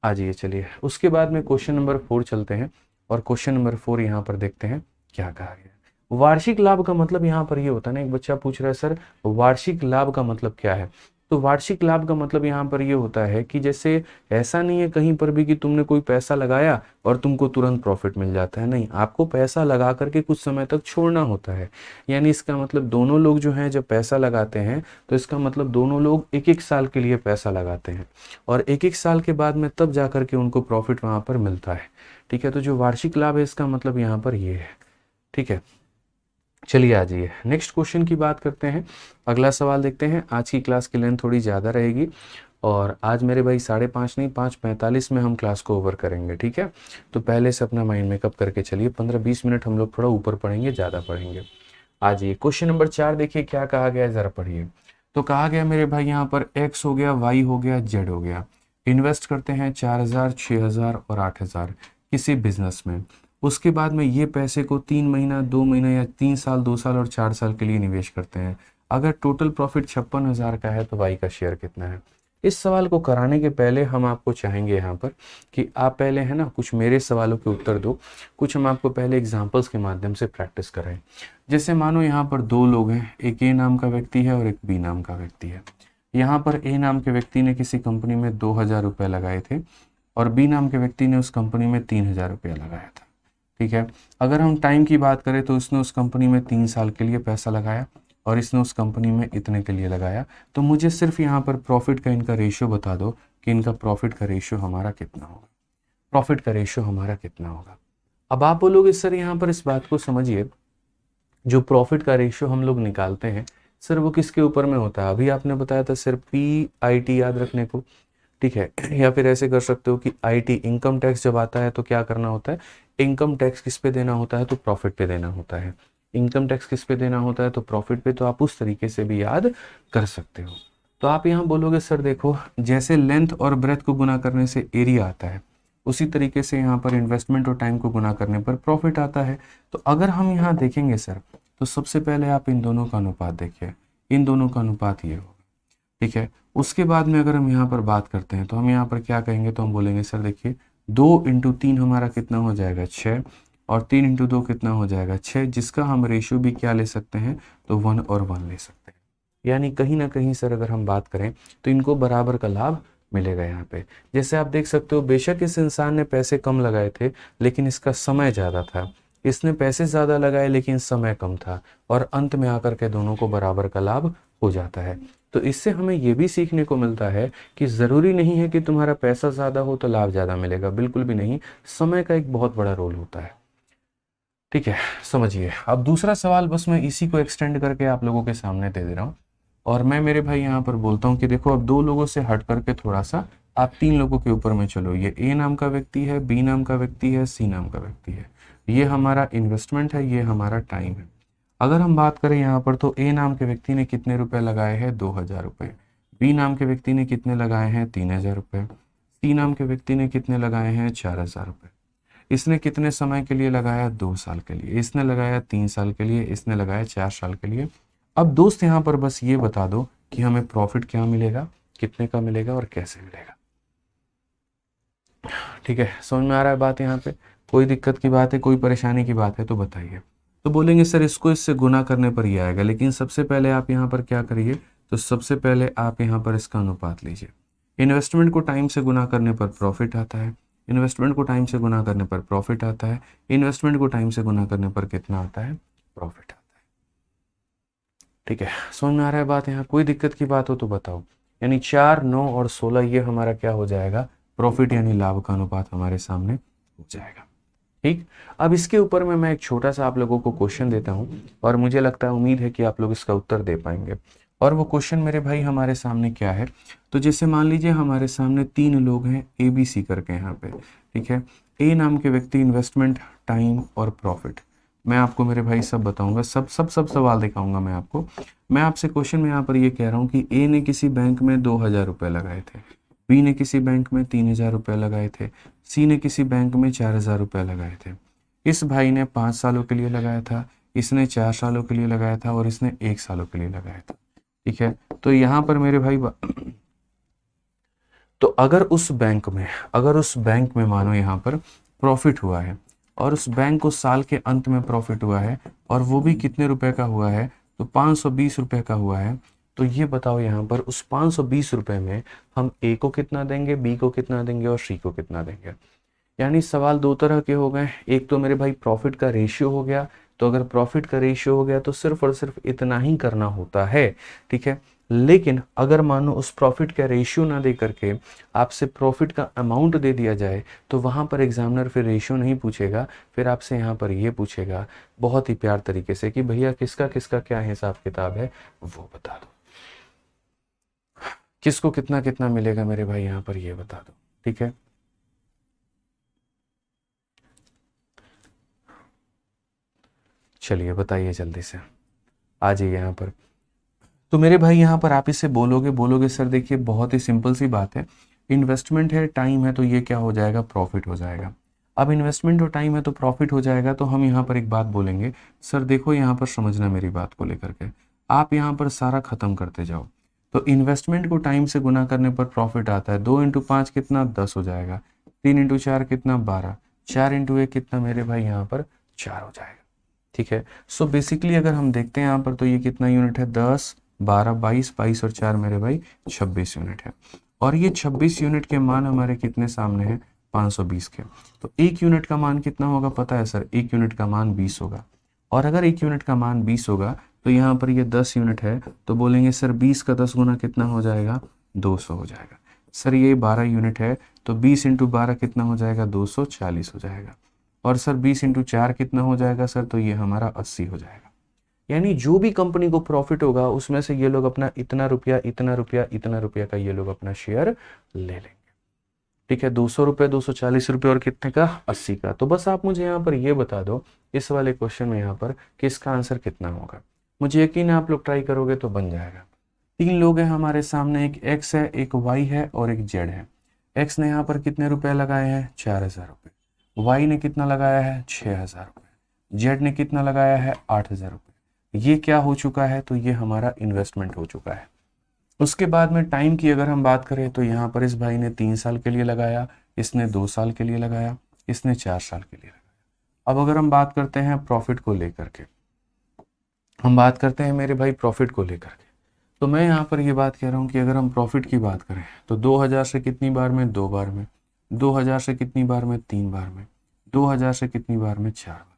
आ जाइए, चलिए उसके बाद में क्वेश्चन नंबर 4 चलते हैं और क्वेश्चन नंबर 4 यहाँ पर देखते हैं क्या कहा गया है। वार्षिक लाभ का मतलब यहाँ पर ये होता है ना, एक बच्चा पूछ रहा है सर वार्षिक लाभ का मतलब क्या है? तो वार्षिक लाभ का मतलब यहाँ पर ये होता है कि जैसे ऐसा नहीं है कहीं पर भी कि तुमने कोई पैसा लगाया और तुमको तुरंत प्रॉफिट मिल जाता है, नहीं, आपको पैसा लगा करके कुछ समय तक छोड़ना होता है। यानी इसका मतलब दोनों लोग जो हैं जब पैसा लगाते हैं तो इसका मतलब दोनों लोग एक एक साल के लिए पैसा लगाते हैं और एक एक साल के बाद में तब जा करके उनको प्रॉफिट वहां पर मिलता है, ठीक है। तो जो वार्षिक लाभ है इसका मतलब यहाँ पर ये है, ठीक है। चलिए आ जाइए नेक्स्ट क्वेश्चन की बात करते हैं, अगला सवाल देखते हैं। आज की क्लास की लेंथ थोड़ी ज़्यादा रहेगी और आज मेरे भाई 5:30 नहीं 5:45 में हम क्लास को ओवर करेंगे, ठीक है। तो पहले से अपना माइंड मेकअप करके चलिए, 15-20 मिनट हम लोग थोड़ा ऊपर पढ़ेंगे, ज़्यादा पढ़ेंगे। आ जाइए क्वेश्चन नंबर 4 देखिए क्या कहा गया है, ज़रा पढ़िए। तो कहा गया मेरे भाई यहाँ पर x हो गया, y हो गया, z हो गया, इन्वेस्ट करते हैं 4000 6000 और 8000 किसी बिजनेस में। उसके बाद में ये पैसे को 3 महीना 2 महीना या 3 साल 2 साल और 4 साल के लिए निवेश करते हैं। अगर टोटल प्रॉफिट 56,000 का है तो वाई का शेयर कितना है? इस सवाल को कराने के पहले हम आपको चाहेंगे यहाँ पर कि आप पहले है ना कुछ मेरे सवालों के उत्तर दो, कुछ हम आपको पहले एग्जाम्पल्स के माध्यम से प्रैक्टिस कराएं। जैसे मानो यहाँ पर दो लोग हैं, एक ए नाम का व्यक्ति है और एक बी नाम का व्यक्ति है। यहाँ पर ए नाम के व्यक्ति ने किसी कंपनी में 2,000 रुपये लगाए थे और बी नाम के व्यक्ति ने उस कंपनी में 3,000 रुपया लगाया था, ठीक है। अगर हम टाइम की बात करें तो इसने उस कंपनी में 3 साल के लिए पैसा लगाया और इसने उस कंपनी में इतने के लिए लगाया। तो मुझे सिर्फ यहाँ पर प्रॉफिट का इनका रेशियो बता दो कि इनका प्रॉफिट का रेशियो हमारा कितना होगा, प्रॉफिट का रेशियो हमारा कितना होगा। अब आप बोलोगे सर यहाँ पर इस बात को समझिए, जो प्रॉफिट का रेशियो हम लोग निकालते हैं सर वो किसके ऊपर में होता है? अभी आपने बताया था सिर्फ PIT याद रखने को, ठीक है। या फिर ऐसे कर सकते हो कि IT इनकम टैक्स जब आता है तो क्या करना होता है, इनकम टैक्स किस पे देना होता है? तो प्रॉफिट पे देना होता है। इनकम टैक्स किस पे देना होता है? तो प्रॉफिट पे। तो आप उस तरीके से भी याद कर सकते हो। तो आप यहाँ बोलोगे सर देखो जैसे लेंथ और ब्रेथ को गुना करने से एरिया आता है, उसी तरीके से यहाँ पर इन्वेस्टमेंट और टाइम को गुना करने पर प्रॉफिट आता है। तो अगर हम यहाँ देखेंगे सर तो सबसे पहले आप इन दोनों का अनुपात देखिए, इन दोनों का अनुपात ये होगा, ठीक है। उसके बाद में अगर हम यहाँ पर बात करते हैं तो हम यहाँ पर क्या कहेंगे, तो हम बोलेंगे सर देखिए 2 × 3 हमारा कितना हो जाएगा 6 और 3 × 2 कितना हो जाएगा 6, जिसका हम रेशियो भी क्या ले सकते हैं तो 1 और 1 ले सकते हैं। यानी कहीं ना कहीं सर अगर हम बात करें तो इनको बराबर का लाभ मिलेगा यहाँ पे। जैसे आप देख सकते हो बेशक इस इंसान ने पैसे कम लगाए थे लेकिन इसका समय ज़्यादा था, इसने पैसे ज़्यादा लगाए लेकिन समय कम था और अंत में आकर के दोनों को बराबर का लाभ हो जाता है। तो इससे हमें ये भी सीखने को मिलता है कि ज़रूरी नहीं है कि तुम्हारा पैसा ज़्यादा हो तो लाभ ज़्यादा मिलेगा, बिल्कुल भी नहीं, समय का एक बहुत बड़ा रोल होता है, ठीक है। समझिए अब दूसरा सवाल बस मैं इसी को एक्सटेंड करके आप लोगों के सामने दे रहा हूँ और मैं मेरे भाई यहाँ पर बोलता हूँ कि देखो अब 2 लोगों से हट करके थोड़ा सा आप 3 लोगों के ऊपर में चलो। ये ए नाम का व्यक्ति है, बी नाम का व्यक्ति है, सी नाम का व्यक्ति है। ये हमारा इन्वेस्टमेंट है, ये हमारा टाइम है। अगर हम बात करें यहाँ पर तो ए नाम के व्यक्ति ने कितने रुपए लगाए हैं 2,000 रुपये, बी नाम के व्यक्ति ने कितने लगाए हैं 3,000 रुपये, सी नाम के व्यक्ति ने कितने लगाए हैं 4,000 रुपये। इसने कितने समय के लिए लगाया 2 साल के लिए, इसने लगाया 3 साल के लिए, इसने लगाया 4 साल के लिए। अब दोस्त यहाँ पर बस ये बता दो कि हमें प्रॉफिट क्या मिलेगा, कितने का मिलेगा और कैसे मिलेगा, ठीक है। समझ में आ रहा है बात? यहाँ पे कोई दिक्कत की बात है, कोई परेशानी की बात है तो बताइए। तो बोलेंगे सर इसको इससे गुना करने पर ही आएगा, लेकिन सबसे पहले आप यहाँ पर क्या करिए, तो सबसे पहले आप यहाँ पर इसका अनुपात लीजिए। इन्वेस्टमेंट को टाइम से गुना करने पर प्रॉफिट आता है, इन्वेस्टमेंट को टाइम से गुना करने पर प्रॉफिट आता है, इन्वेस्टमेंट को टाइम से गुना करने पर कितना आता है, प्रॉफिट आता है। ठीक है, समझ में आ रहा है बात? यहाँ कोई दिक्कत की बात हो तो बताओ। यानी 4, 9 और 16 ये हमारा क्या हो जाएगा, प्रॉफिट यानी लाभ का अनुपात हमारे सामने हो जाएगा। ठीक, अब इसके ऊपर में मैं एक छोटा सा आप लोगों को क्वेश्चन देता हूँ और मुझे लगता है, उम्मीद है कि आप लोग इसका उत्तर दे पाएंगे। और वो क्वेश्चन मेरे भाई हमारे सामने क्या है, तो जैसे मान लीजिए हमारे सामने 3 लोग हैं ABC करके यहाँ पे। ठीक है, ए नाम के व्यक्ति, इन्वेस्टमेंट, टाइम और प्रॉफिट। मैं आपको मेरे भाई सब बताऊंगा, सब सवाल दिखाऊंगा मैं आपको। मैं आपसे क्वेश्चन में यहाँ पर ये कह रहा हूँ कि ए ने किसी बैंक में 2000 रुपये लगाए थे, बी ने किसी बैंक में 3000 रुपये लगाए थे, सी ने किसी बैंक में 4000 रुपये लगाए थे। इस भाई ने 5 सालों के लिए लगाया था, इसने 4 सालों के लिए लगाया था और इसने 1 सालों के लिए लगाया था। ठीक है, तो यहाँ पर मेरे भाई तो अगर उस बैंक में मानो यहाँ पर प्रॉफिट हुआ है और उस बैंक को साल के अंत में प्रॉफिट हुआ है और वो भी कितने रुपए का हुआ है, तो 520 रुपए का हुआ है, तो ये बताओ यहाँ पर उस 520 रुपए में हम ए को कितना देंगे, बी को कितना देंगे और सी को कितना देंगे। यानी सवाल दो तरह के हो गए। एक तो मेरे भाई प्रॉफिट का रेशियो हो गया, तो अगर प्रॉफिट का रेशियो हो गया तो सिर्फ और सिर्फ इतना ही करना होता है। ठीक है, लेकिन अगर मानो उस प्रॉफिट का रेशियो ना दे करके आपसे प्रॉफिट का अमाउंट दे दिया जाए, तो वहां पर एग्जामिनर फिर रेशियो नहीं पूछेगा, फिर आपसे यहाँ पर ये पूछेगा बहुत ही प्यार तरीके से कि भैया किसका किसका क्या हिसाब किताब है वो बता दो, किसको कितना कितना मिलेगा मेरे भाई यहाँ पर ये बता दो। ठीक है, चलिए बताइए जल्दी से, आ जाइए यहाँ पर। तो मेरे भाई यहाँ पर आप इसे बोलोगे सर देखिए बहुत ही सिंपल सी बात है, इन्वेस्टमेंट है, टाइम है, तो ये क्या हो जाएगा, प्रॉफिट हो जाएगा। अब इन्वेस्टमेंट और टाइम है तो प्रॉफिट हो जाएगा, तो हम यहाँ पर एक बात बोलेंगे, सर देखो यहाँ पर समझना मेरी बात को लेकर के, आप यहाँ पर सारा खत्म करते जाओ। तो इन्वेस्टमेंट को टाइम से गुना करने पर प्रॉफिट आता है, 2 × 5 कितना, 10 हो जाएगा, 3 × 4 कितना, 12, 4 × 1 कितना मेरे भाई यहाँ पर 4 हो जाएगा। ठीक है, सो बेसिकली अगर हम देखते हैं यहाँ पर तो ये कितना यूनिट है, 10, 12, 22, 22 और 4 मेरे भाई 26 यूनिट है। और ये 26 यूनिट के मान हमारे कितने सामने हैं, 520 के। तो 1 यूनिट का मान कितना होगा पता है सर, 1 यूनिट का मान 20 होगा। और अगर 1 यूनिट का मान 20 होगा तो यहाँ पर ये 10 यूनिट है, तो बोलेंगे सर 20 का 10 गुना कितना हो जाएगा, 200 हो जाएगा। सर ये 12 यूनिट है तो 20 × 12 कितना हो जाएगा, 240 हो जाएगा। और सर 20 × 4 कितना हो जाएगा सर, तो ये हमारा 80 हो जाएगा। यानी जो भी कंपनी को प्रॉफिट होगा उसमें से ये लोग अपना इतना रुपया इतना रुपया इतना रुपया का ये लोग अपना शेयर ले लेंगे। ठीक है, 200 रुपये, 240 रुपये और कितने का, 80 का। तो बस आप मुझे यहाँ पर ये बता दो इस वाले क्वेश्चन में यहाँ पर कि इसका आंसर कितना होगा। मुझे यकीन है आप लोग ट्राई करोगे तो बन जाएगा। 3 लोग हैं हमारे सामने, एक एक्स है, एक वाई है और एक जेड है। एक्स ने यहाँ पर कितने रुपए लगाए हैं, 4000 रुपये। वाई ने कितना लगाया है, 6000 रुपये। जेड ने कितना लगाया है, 8000 रुपये। ये क्या हो चुका है, तो ये हमारा इन्वेस्टमेंट हो चुका है। उसके बाद में टाइम की अगर हम बात करें तो यहाँ पर इस भाई ने 3 साल के लिए लगाया, इसने 2 साल के लिए लगाया, इसने 4 साल के लिए लगाया। अब अगर हम बात करते हैं प्रॉफिट को लेकर के, हम बात करते हैं मेरे भाई प्रॉफिट को लेकर के, तो मैं यहाँ पर ये बात कह रहा हूँ कि अगर हम प्रॉफिट की बात करें तो 2000 से कितनी बार में, 2 बार में, 2000 से कितनी बार में, 3 बार में, 2000 से कितनी बार में, 4 बार।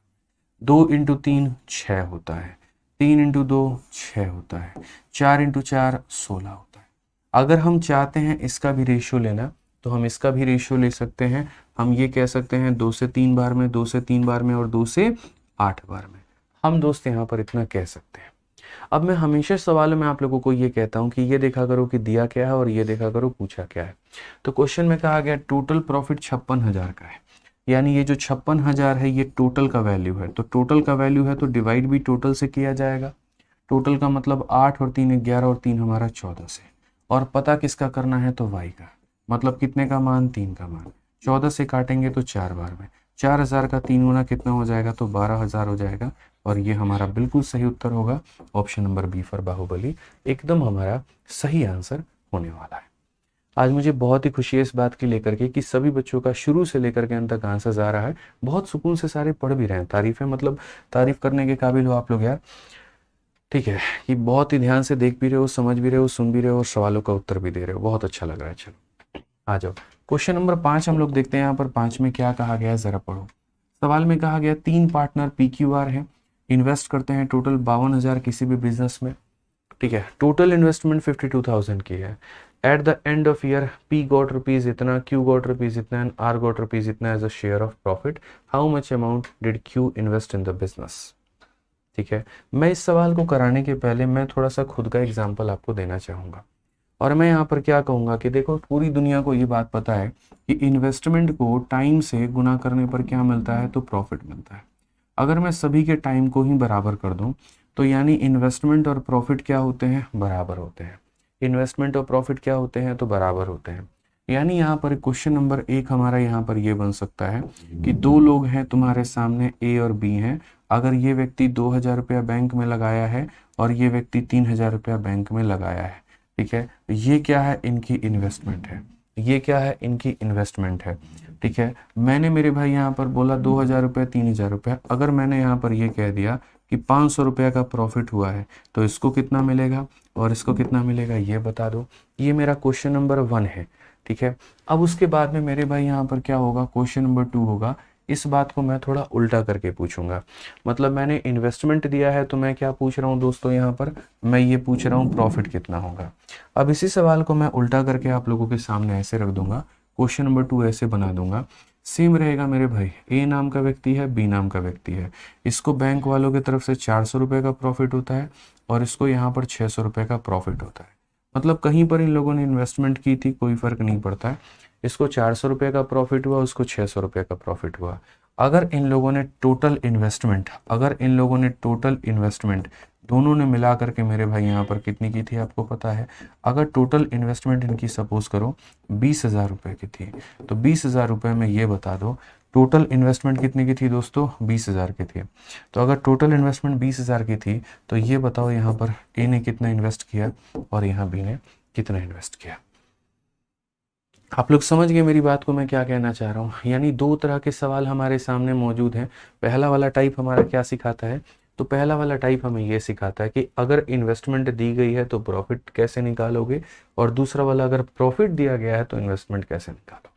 2 × 3 6 होता है, 3 × 2 6 होता है, 4 × 4 16 होता है। अगर हम चाहते हैं इसका भी रेशियो लेना तो हम इसका भी रेशियो ले सकते हैं। हम ये कह सकते हैं 2 से 3 बार में, 2 से 3 बार में और 2 से 8 बार में। हम दोस्त यहाँ पर इतना कह सकते हैं। अब मैं हमेशा सवालों में आप लोगों को ये कहता हूँ कि ये देखा करो कि दिया क्या है और ये देखा करो पूछा क्या है। तो क्वेश्चन में कहा गया टोटल प्रॉफिट 56,000 का है, यानी ये जो 56,000 है ये टोटल का वैल्यू है। तो टोटल का वैल्यू है तो डिवाइड भी टोटल से किया जाएगा। टोटल का मतलब 8 और 3 11 और 3 हमारा 14 से। और पता किसका करना है, तो वाई का, मतलब कितने का मान, 3 का मान। 14 से काटेंगे तो 4 बार में, 4000 का 3 गुना कितना हो जाएगा, तो 12000 हो जाएगा। और ये हमारा बिल्कुल सही उत्तर होगा, option number B for Baahubali एकदम हमारा सही आंसर होने वाला है। आज मुझे बहुत ही खुशी है इस बात की लेकर के कि सभी बच्चों का शुरू से लेकर के अंत तक आंसर आ रहा है। बहुत सुकून से सारे पढ़ भी रहे हैं। तारीफ है, मतलब तारीफ करने के काबिल हो आप लोग यार। ठीक है, कि बहुत ही ध्यान से देख भी रहे हो, समझ भी रहे हो, सुन भी रहे हो और सवालों का उत्तर भी दे रहे हो, बहुत अच्छा लग रहा है। चलो आ जाओ, क्वेश्चन नंबर 5 हम लोग देखते हैं। यहाँ पर 5 में क्या कहा गया है जरा पढ़ो। सवाल में कहा गया 3 पार्टनर PQR है, इन्वेस्ट करते हैं टोटल 52,000 किसी भी बिजनेस में। ठीक है, टोटल इन्वेस्टमेंट 52,000 की है। At the end of year P got rupees इतना, Q गॉट रुपीज इतना एंड R गॉट रुपीज इतना as a share of profit. How much amount did Q invest in the business? ठीक है, मैं इस सवाल को कराने के पहले मैं थोड़ा सा खुद का एग्जाम्पल आपको देना चाहूँगा। और मैं यहाँ पर क्या कहूँगा कि देखो, पूरी दुनिया को ये बात पता है कि इन्वेस्टमेंट को टाइम से गुना करने पर क्या मिलता है, तो प्रॉफिट मिलता है। अगर मैं सभी के टाइम को ही बराबर कर दूं तो यानी इन्वेस्टमेंट और प्रॉफिट क्या होते हैं, बराबर होते हैं। इन्वेस्टमेंट और प्रॉफिट क्या होते हैं, तो बराबर होते हैं। यानी यहाँ पर क्वेश्चन नंबर 1 हमारा यहाँ पर ये बन सकता है कि दो लोग हैं तुम्हारे सामने, A और B हैं। अगर ये व्यक्ति 2,000 रुपया बैंक में लगाया है और ये व्यक्ति 3,000 रुपया बैंक में लगाया है, ठीक है, ये क्या है, इनकी इन्वेस्टमेंट है। ये क्या है, इनकी इन्वेस्टमेंट है। ठीक है, मैंने मेरे भाई यहाँ पर बोला 2,000 रुपये 3,000 रुपये। अगर मैंने यहाँ पर ये कह दिया कि 500 रुपये का प्रॉफिट हुआ है तो इसको कितना मिलेगा और इसको कितना मिलेगा, ये बता दो। ये मेरा क्वेश्चन नंबर 1 है। ठीक है, अब उसके बाद में मेरे भाई यहाँ पर क्या होगा, क्वेश्चन नंबर 2 होगा। इस बात को मैं थोड़ा उल्टा करके पूछूंगा। मतलब मैंने इन्वेस्टमेंट दिया है तो मैं क्या पूछ रहा हूँ दोस्तों, यहाँ पर मैं ये पूछ रहा हूँ प्रॉफिट कितना होगा। अब इसी सवाल को मैं उल्टा करके आप लोगों के सामने ऐसे रख दूंगा, क्वेश्चन नंबर 2 ऐसे बना दूंगा। सेम रहेगा मेरे भाई, ए नाम का व्यक्ति है, बी नाम का व्यक्ति है। इसको बैंक वालों की तरफ से 400 रुपये का प्रॉफिट होता है और इसको यहाँ पर 600 रुपये का प्रॉफिट होता है। मतलब कहीं पर इन लोगों ने इन्वेस्टमेंट की थी, कोई फर्क नहीं पड़ता है। इसको 400 रुपये का प्रॉफिट हुआ, उसको 600 रुपये का प्रॉफिट हुआ। अगर इन लोगों ने टोटल इन्वेस्टमेंट दोनों ने मिला करके मेरे भाई यहाँ पर कितनी की थी आपको पता है। अगर टोटल इन्वेस्टमेंट इनकी सपोज करो 20,000 रुपये की थी, तो 20,000 रुपये में ये बता दो टोटल इन्वेस्टमेंट कितने की थी दोस्तों, 20,000 की थी। तो अगर टोटल इन्वेस्टमेंट 20,000 की थी तो ये बताओ यहाँ पर ए ने कितना इन्वेस्ट किया और यहाँ बी ने कितना इन्वेस्ट किया। आप लोग समझ गए मेरी बात को, मैं क्या कहना चाह रहा हूँ। यानी दो तरह के सवाल हमारे सामने मौजूद हैं। पहला वाला टाइप हमारा क्या सिखाता है, तो पहला वाला टाइप हमें ये सिखाता है कि अगर इन्वेस्टमेंट दी गई है तो प्रॉफिट कैसे निकालोगे, और दूसरा वाला अगर प्रॉफिट दिया गया है तो इन्वेस्टमेंट कैसे निकालोगे।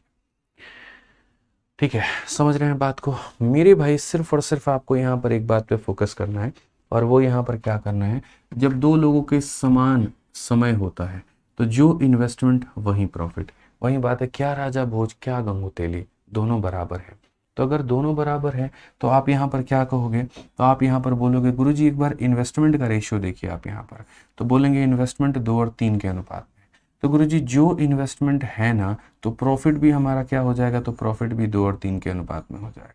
ठीक है, समझ रहे हैं बात को मेरे भाई। सिर्फ और सिर्फ आपको यहाँ पर एक बात पे फोकस करना है, और वो यहाँ पर क्या करना है, जब दो लोगों के समान समय होता है तो जो इन्वेस्टमेंट वही प्रॉफिट। वही बात है, क्या राजा भोज क्या गंगू तेली, दोनों बराबर है। तो अगर दोनों बराबर है तो आप यहाँ पर क्या कहोगे, तो आप यहाँ पर बोलोगे गुरुजी एक बार इन्वेस्टमेंट का रेशियो देखिए आप यहाँ पर, तो बोलेंगे इन्वेस्टमेंट 2 और 3 के अनुपात में। तो गुरुजी जो इन्वेस्टमेंट है ना, तो प्रॉफिट भी हमारा क्या हो जाएगा, तो प्रॉफिट भी 2 और 3 के अनुपात में हो जाएगा।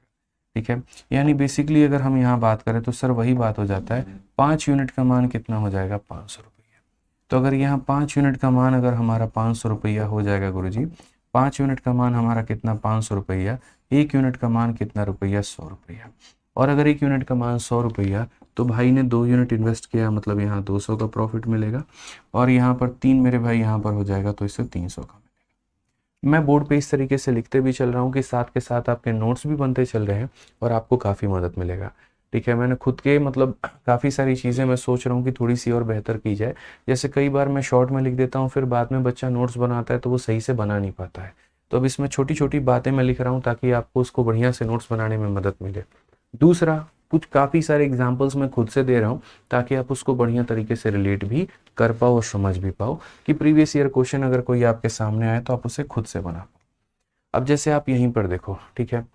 ठीक है, यानी बेसिकली अगर हम यहाँ बात करें तो सर वही बात हो जाता है, 5 यूनिट का मान कितना हो जाएगा, 500 रुपया। तो अगर यहाँ 5 यूनिट का मान अगर हमारा 500 रुपया हो जाएगा गुरुजी, 5 यूनिट का मान हमारा कितना, 500 रुपया। 1 यूनिट का मान कितना रुपया, 100 रुपया। और अगर 1 यूनिट का मान 100 रुपया तो भाई ने 2 यूनिट इन्वेस्ट किया, मतलब यहाँ 200 का प्रॉफिट मिलेगा। और यहाँ पर 3 मेरे भाई यहाँ पर हो जाएगा तो इससे 300 का मिलेगा। मैं बोर्ड पे इस तरीके से लिखते भी चल रहा हूँ कि साथ के साथ आपके नोट्स भी बनते चल रहे हैं और आपको काफ़ी मदद मिलेगा। ठीक है, मैंने खुद के मतलब काफ़ी सारी चीज़ें मैं सोच रहा हूँ कि थोड़ी सी और बेहतर की जाए। जैसे कई बार मैं शॉर्ट में लिख देता हूँ, फिर बाद में बच्चा नोट्स बनाता है तो वो सही से बना नहीं पाता है। तो अब इसमें छोटी छोटी बातें मैं लिख रहा हूँ ताकि आपको उसको बढ़िया से नोट्स बनाने में मदद मिले। दूसरा, कुछ काफ़ी सारे एग्जाम्पल्स मैं खुद से दे रहा हूँ ताकि आप उसको बढ़िया तरीके से रिलेट भी कर पाओ और समझ भी पाओ कि प्रीवियस ईयर क्वेश्चन अगर कोई आपके सामने आए तो आप उसे खुद से बना पाओ। अब जैसे आप यहीं पर देखो, ठीक है,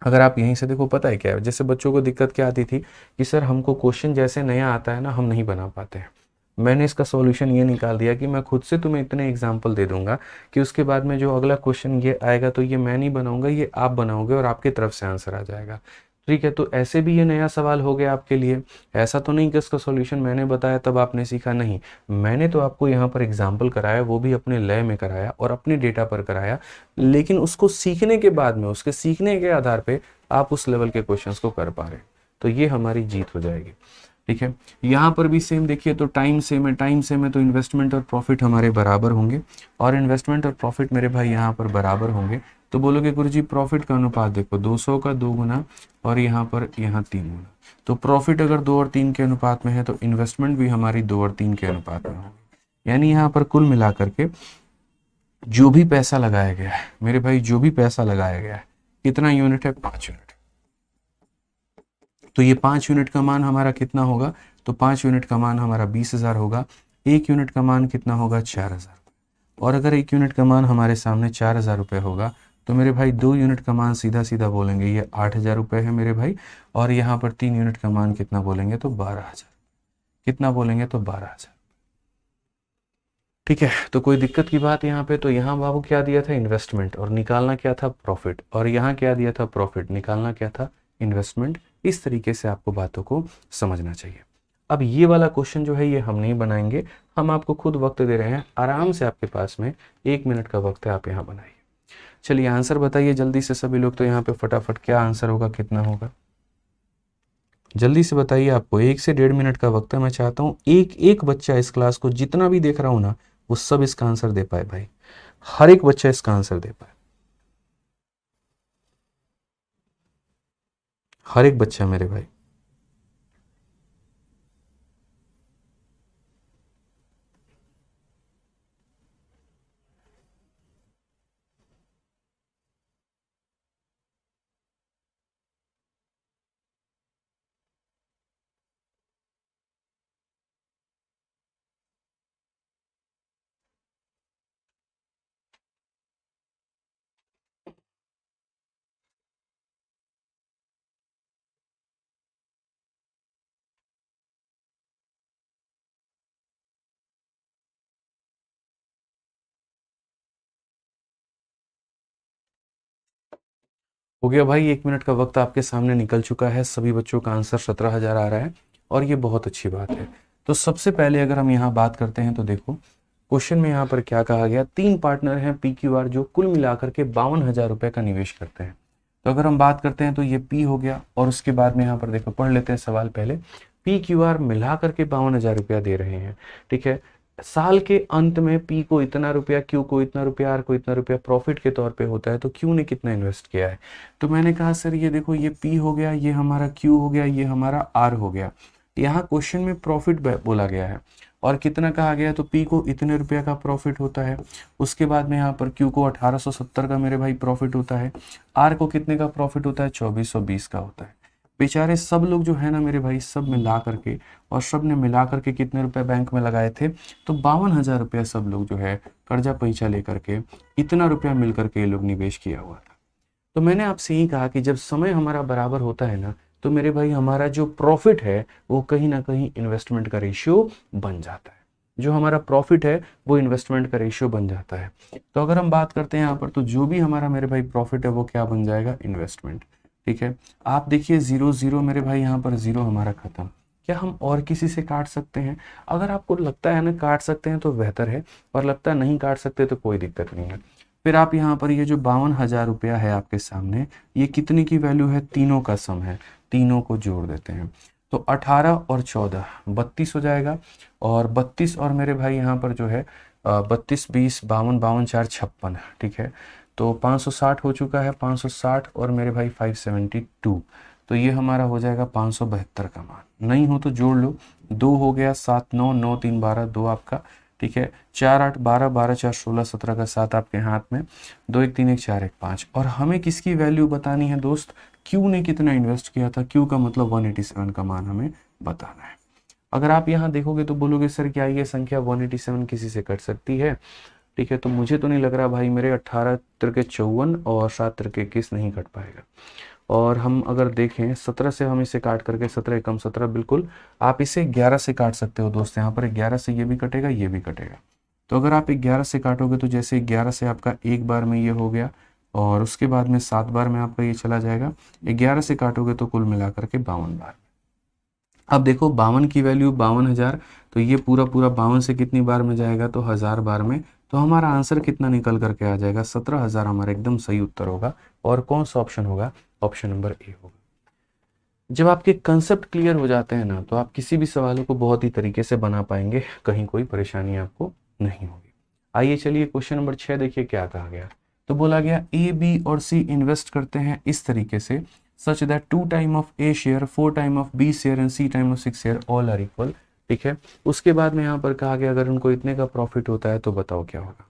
अगर आप यहीं से देखो, पता है क्या है, जैसे बच्चों को दिक्कत क्या आती थी कि सर हमको क्वेश्चन जैसे नया आता है ना, हम नहीं बना पाते हैं। मैंने इसका सॉल्यूशन ये निकाल दिया कि मैं खुद से तुम्हें इतने एग्जाम्पल दे दूंगा कि उसके बाद में जो अगला क्वेश्चन ये आएगा तो ये मैं नहीं बनाऊंगा, ये आप बनाओगे और आपकी तरफ से आंसर आ जाएगा। ठीक है, तो ऐसे भी ये नया सवाल हो गया आपके लिए। ऐसा तो नहीं कि इसका सॉल्यूशन मैंने बताया तब आपने सीखा, नहीं, मैंने तो आपको यहाँ पर एग्जाम्पल कराया, वो भी अपने लय में कराया और अपने डेटा पर कराया। लेकिन उसको सीखने के बाद में, उसके सीखने के आधार पे आप उस लेवल के क्वेश्चंस को कर पा रहे, तो ये हमारी जीत हो जाएगी। ठीक है, यहाँ पर भी सेम देखिए, तो टाइम सेम है तो इन्वेस्टमेंट और प्रॉफिट हमारे बराबर होंगे, और इन्वेस्टमेंट और प्रॉफिट मेरे भाई यहाँ पर बराबर होंगे। तो बोलोगे गुरुजी प्रॉफिट का अनुपात देखो, 200 का 2 गुना और यहाँ 3 गुना। तो प्रॉफिट अगर 2 और 3 के अनुपात में है तो इन्वेस्टमेंट भी हमारी 2 और 3 के अनुपात में होगी। यानी यहाँ पर कुल मिला करके जो भी पैसा लगाया गया है मेरे भाई, जो भी पैसा लगाया गया है, कितना यूनिट है, 5 यूनिट। तो ये 5 यूनिट का मान हमारा कितना होगा, तो 5 यूनिट का मान हमारा 20,000 होगा। 1 यूनिट का मान कितना होगा? 4,000। और अगर 1 यूनिट का मान हमारे सामने 4,000 रुपये होगा तो मेरे भाई 2 यूनिट का मान सीधा सीधा बोलेंगे ये 8,000 रुपये है मेरे भाई। और यहाँ पर 3 यूनिट का मान कितना बोलेंगे? तो 12,000। कितना बोलेंगे? तो 12,000। ठीक है, तो कोई दिक्कत की बात यहाँ पे? तो यहाँ बाबू क्या दिया था? इन्वेस्टमेंट, और निकालना क्या था? प्रॉफिट। और यहाँ क्या दिया था? प्रॉफिट, निकालना क्या था? इन्वेस्टमेंट। इस तरीके से आपको बातों को समझना चाहिए। अब ये वाला क्वेश्चन जो है ये हम नहीं बनाएंगे, हम आपको खुद वक्त दे रहे हैं, आराम से आपके पास में 1 मिनट का वक्त है, आप यहाँ बनाइए। चलिए आंसर बताइए जल्दी से सभी लोग, तो यहाँ पे फटाफट क्या आंसर होगा, कितना होगा? जल्दी से बताइए। आपको 1 से 1.5 मिनट का वक्त है। मैं चाहता हूँ एक एक बच्चा इस क्लास को जितना भी देख रहा हूँ ना, वो सब इसका आंसर दे पाए भाई। हर एक बच्चा इसका आंसर दे पाए, हर एक बच्चा मेरे भाई। हो गया भाई, 1 मिनट का वक्त आपके सामने निकल चुका है। सभी बच्चों का आंसर 17,000 आ रहा है और ये बहुत अच्छी बात है। तो सबसे पहले अगर हम यहाँ बात करते हैं तो देखो क्वेश्चन में यहाँ पर क्या कहा गया, 3 पार्टनर हैं PQR जो कुल मिलाकर के 52,000 रुपये का निवेश करते हैं। तो अगर हम बात करते हैं तो ये P हो गया, और उसके बाद में यहाँ पर देखो पढ़ लेते हैं सवाल पहले। PQR मिला करके 52,000 रुपया दे रहे हैं, ठीक है। साल के अंत में P को इतना रुपया, Q को इतना रुपया, R को इतना रुपया प्रॉफिट के तौर पे होता है, तो Q ने कितना इन्वेस्ट किया है? तो मैंने कहा सर ये देखो ये P हो गया, ये हमारा Q हो गया, ये हमारा R हो गया। यहाँ क्वेश्चन में प्रॉफिट बोला गया है और कितना कहा गया, तो P को इतने रुपया का प्रॉफिट होता है। उसके बाद में यहाँ पर Q को 1870 का मेरे भाई प्रॉफिट होता है। R को कितने का प्रॉफिट होता है? 2420 का होता है। बेचारे सब लोग जो है ना मेरे भाई, सब मिला करके, और सब ने मिला करके कितने रुपए बैंक में लगाए थे? तो 52,000 रुपया सब लोग जो है कर्जा पैसा लेकर के इतना रुपया मिल करके ये लोग निवेश किया हुआ था। तो मैंने आपसे यही कहा कि जब समय हमारा बराबर होता है ना, तो मेरे भाई हमारा जो प्रॉफिट है वो कहीं ना कहीं इन्वेस्टमेंट का रेशियो बन जाता है। जो हमारा प्रॉफिट है वो इन्वेस्टमेंट का रेशियो बन जाता है। तो अगर हम बात करते हैं यहाँ पर, तो जो भी हमारा मेरे भाई प्रॉफिट है वो क्या बन जाएगा? इन्वेस्टमेंट। ठीक है, आप देखिए 0 0 मेरे भाई, यहाँ पर 0 हमारा खत्म। क्या हम और किसी से काट सकते हैं? अगर आपको लगता है ना काट सकते हैं तो बेहतर है, और लगता है नहीं काट सकते तो कोई दिक्कत नहीं है। फिर आप यहाँ पर ये जो 52,000 रुपया है आपके सामने, ये कितने की वैल्यू है? तीनों का सम है, तीनों को जोड़ देते हैं। तो 18 और 14 32 हो जाएगा, और 32 और मेरे भाई यहाँ पर जो है 32 20 52 52 4 56, ठीक है। तो 560 हो चुका है, 560 और मेरे भाई 572, तो ये हमारा हो जाएगा 572 का मान। नहीं हो तो जोड़ लो, 2 हो गया, 7 9 9 3 12 2 आपका, ठीक है। 4 8 12 12 4 16 17 का 7 आपके हाथ में, 2 1 3 1 4 1 5। और हमें किसकी वैल्यू बतानी है दोस्त? क्यू ने कितना इन्वेस्ट किया था। क्यू का मतलब 187 का मान हमें बताना है। अगर आप यहाँ देखोगे तो बोलोगे सर क्या ये संख्या 187 किसी से कट सकती है? ठीक है, तो मुझे तो नहीं लग रहा भाई, मेरे 18 तिरके 54 और 7 तिरके 21 नहीं कट पाएगा। और हम अगर देखें 17 से हम इसे काट करके 17 एकम 17, बिल्कुल आप इसे 11 से काट सकते हो दोस्त। यहाँ पर 11 से ये भी कटेगा, ये भी कटेगा। तो अगर आप 11 से काटोगे तो जैसे 11 से आपका एक बार में ये हो गया, और उसके बाद में 7 बार में आपका ये चला जाएगा। 11 से काटोगे तो कुल मिला करके 52 बार। अब देखो 52 की वैल्यू 52,000, तो ये पूरा पूरा 52 से कितनी बार में जाएगा? तो 1000 बार में। तो हमारा आंसर कितना निकल करके आ जाएगा? 17,000 हमारा एकदम सही उत्तर होगा। और कौन सा ऑप्शन होगा? ऑप्शन नंबर ए होगा। जब आपके कंसेप्ट क्लियर हो जाते हैं ना, तो आप किसी भी सवालों को बहुत ही तरीके से बना पाएंगे, कहीं कोई परेशानी आपको नहीं होगी। आइए चलिए क्वेश्चन नंबर 6 देखिए क्या कहा गया। तो बोला गया ए बी और सी इन्वेस्ट करते हैं इस तरीके से, such that 2 time of A share 4 time of B share and C time of 6 share all are equal, ठीक है। उसके बाद में यहाँ पर कहा गया अगर उनको इतने का प्रॉफिट होता है तो बताओ क्या होगा।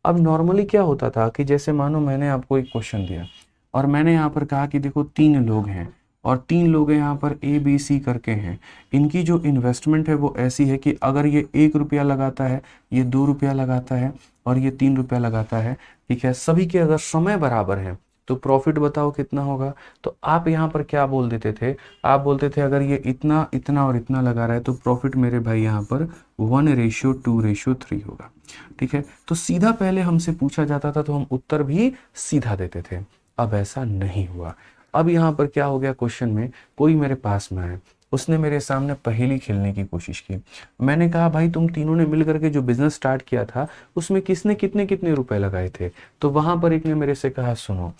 अब नॉर्मली क्या होता था कि जैसे मानो मैंने आपको एक क्वेश्चन दिया और मैंने यहाँ पर कहा कि देखो 3 लोग हैं और 3 लोग यहाँ पर ABC करके हैं। इनकी जो इन्वेस्टमेंट है वो ऐसी है कि अगर ये 1 रुपया लगाता है, ये 2 रुपया लगाता है और ये 3 रुपया लगाता है, ठीक है, सभी के अगर समय बराबर है तो प्रॉफिट बताओ कितना होगा। तो आप यहाँ पर क्या बोल देते थे, आप बोलते थे अगर ये इतना इतना और इतना लगा रहा है तो प्रॉफिट मेरे भाई यहाँ पर 1:2:3 होगा। ठीक है, तो सीधा पहले हमसे पूछा जाता था तो हम उत्तर भी सीधा देते थे। अब ऐसा नहीं हुआ। अब यहाँ पर क्या हो गया, क्वेश्चन में कोई मेरे पास में आया, उसने मेरे सामने पहेली खेलने की कोशिश की। मैंने कहा भाई तुम तीनों ने मिल करके जो बिजनेस स्टार्ट किया था उसमें किसने कितने कितने रुपए लगाए थे। तो वहां पर एक ने मेरे से कहा सुनो,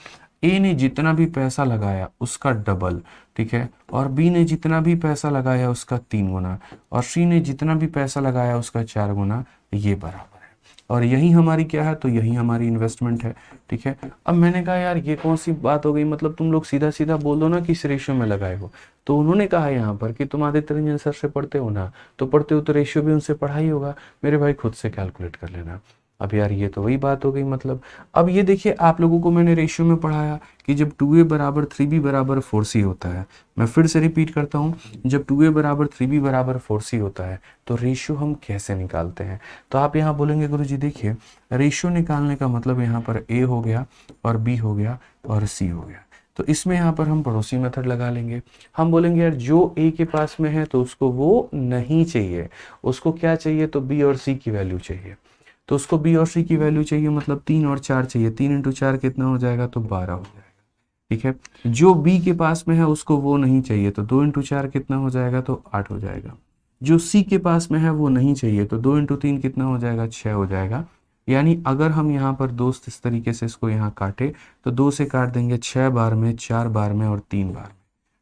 ए ने जितना भी पैसा लगाया उसका डबल, ठीक है, और बी ने जितना भी पैसा लगाया उसका 3 गुना, और सी ने जितना भी पैसा लगाया उसका 4 गुना, ये बराबर है। और यही हमारी क्या है, तो यही हमारी इन्वेस्टमेंट है। ठीक है, अब मैंने कहा यार ये कौन सी बात हो गई, मतलब तुम लोग सीधा सीधा बोल दो ना किस रेशियो में लगाए हो। तो उन्होंने कहा यहाँ पर कि तुम आदित्य रंजन सर से पढ़ते हो ना, तो पढ़ते हो तो रेशियो भी उनसे पढ़ा ही होगा। मेरे भाई खुद से कैलकुलेट कर लेना। अब यार ये तो वही बात हो गई, मतलब अब ये देखिए आप लोगों को मैंने रेशियो में पढ़ाया कि जब 2a बराबर 3b बराबर 4c होता है। मैं फिर से रिपीट करता हूँ, जब 2a बराबर 3b बराबर 4c होता है तो रेशियो हम कैसे निकालते हैं। तो आप यहाँ बोलेंगे गुरुजी देखिए रेशियो निकालने का मतलब यहाँ पर a हो गया और b हो गया और c हो गया। तो इसमें यहाँ पर हम पड़ोसी मेथड लगा लेंगे। हम बोलेंगे यार जो a के पास में है तो उसको वो नहीं चाहिए, उसको क्या चाहिए, तो b और c की वैल्यू चाहिए। तो उसको b और c की वैल्यू चाहिए, मतलब 3 और 4 चाहिए। 3 × 4 कितना हो जाएगा, तो 12 हो जाएगा। ठीक है, जो b के पास में है उसको वो नहीं चाहिए, तो 2 × 4 कितना हो जाएगा, तो 8 हो जाएगा। जो c के पास में है वो नहीं चाहिए, तो 2 × 3 कितना हो जाएगा, 6 हो जाएगा। यानी अगर हम यहाँ पर दोस्त इस तरीके से इसको यहाँ काटे तो 2 से काट देंगे 6 बार में, 4 बार में और 3 बार में।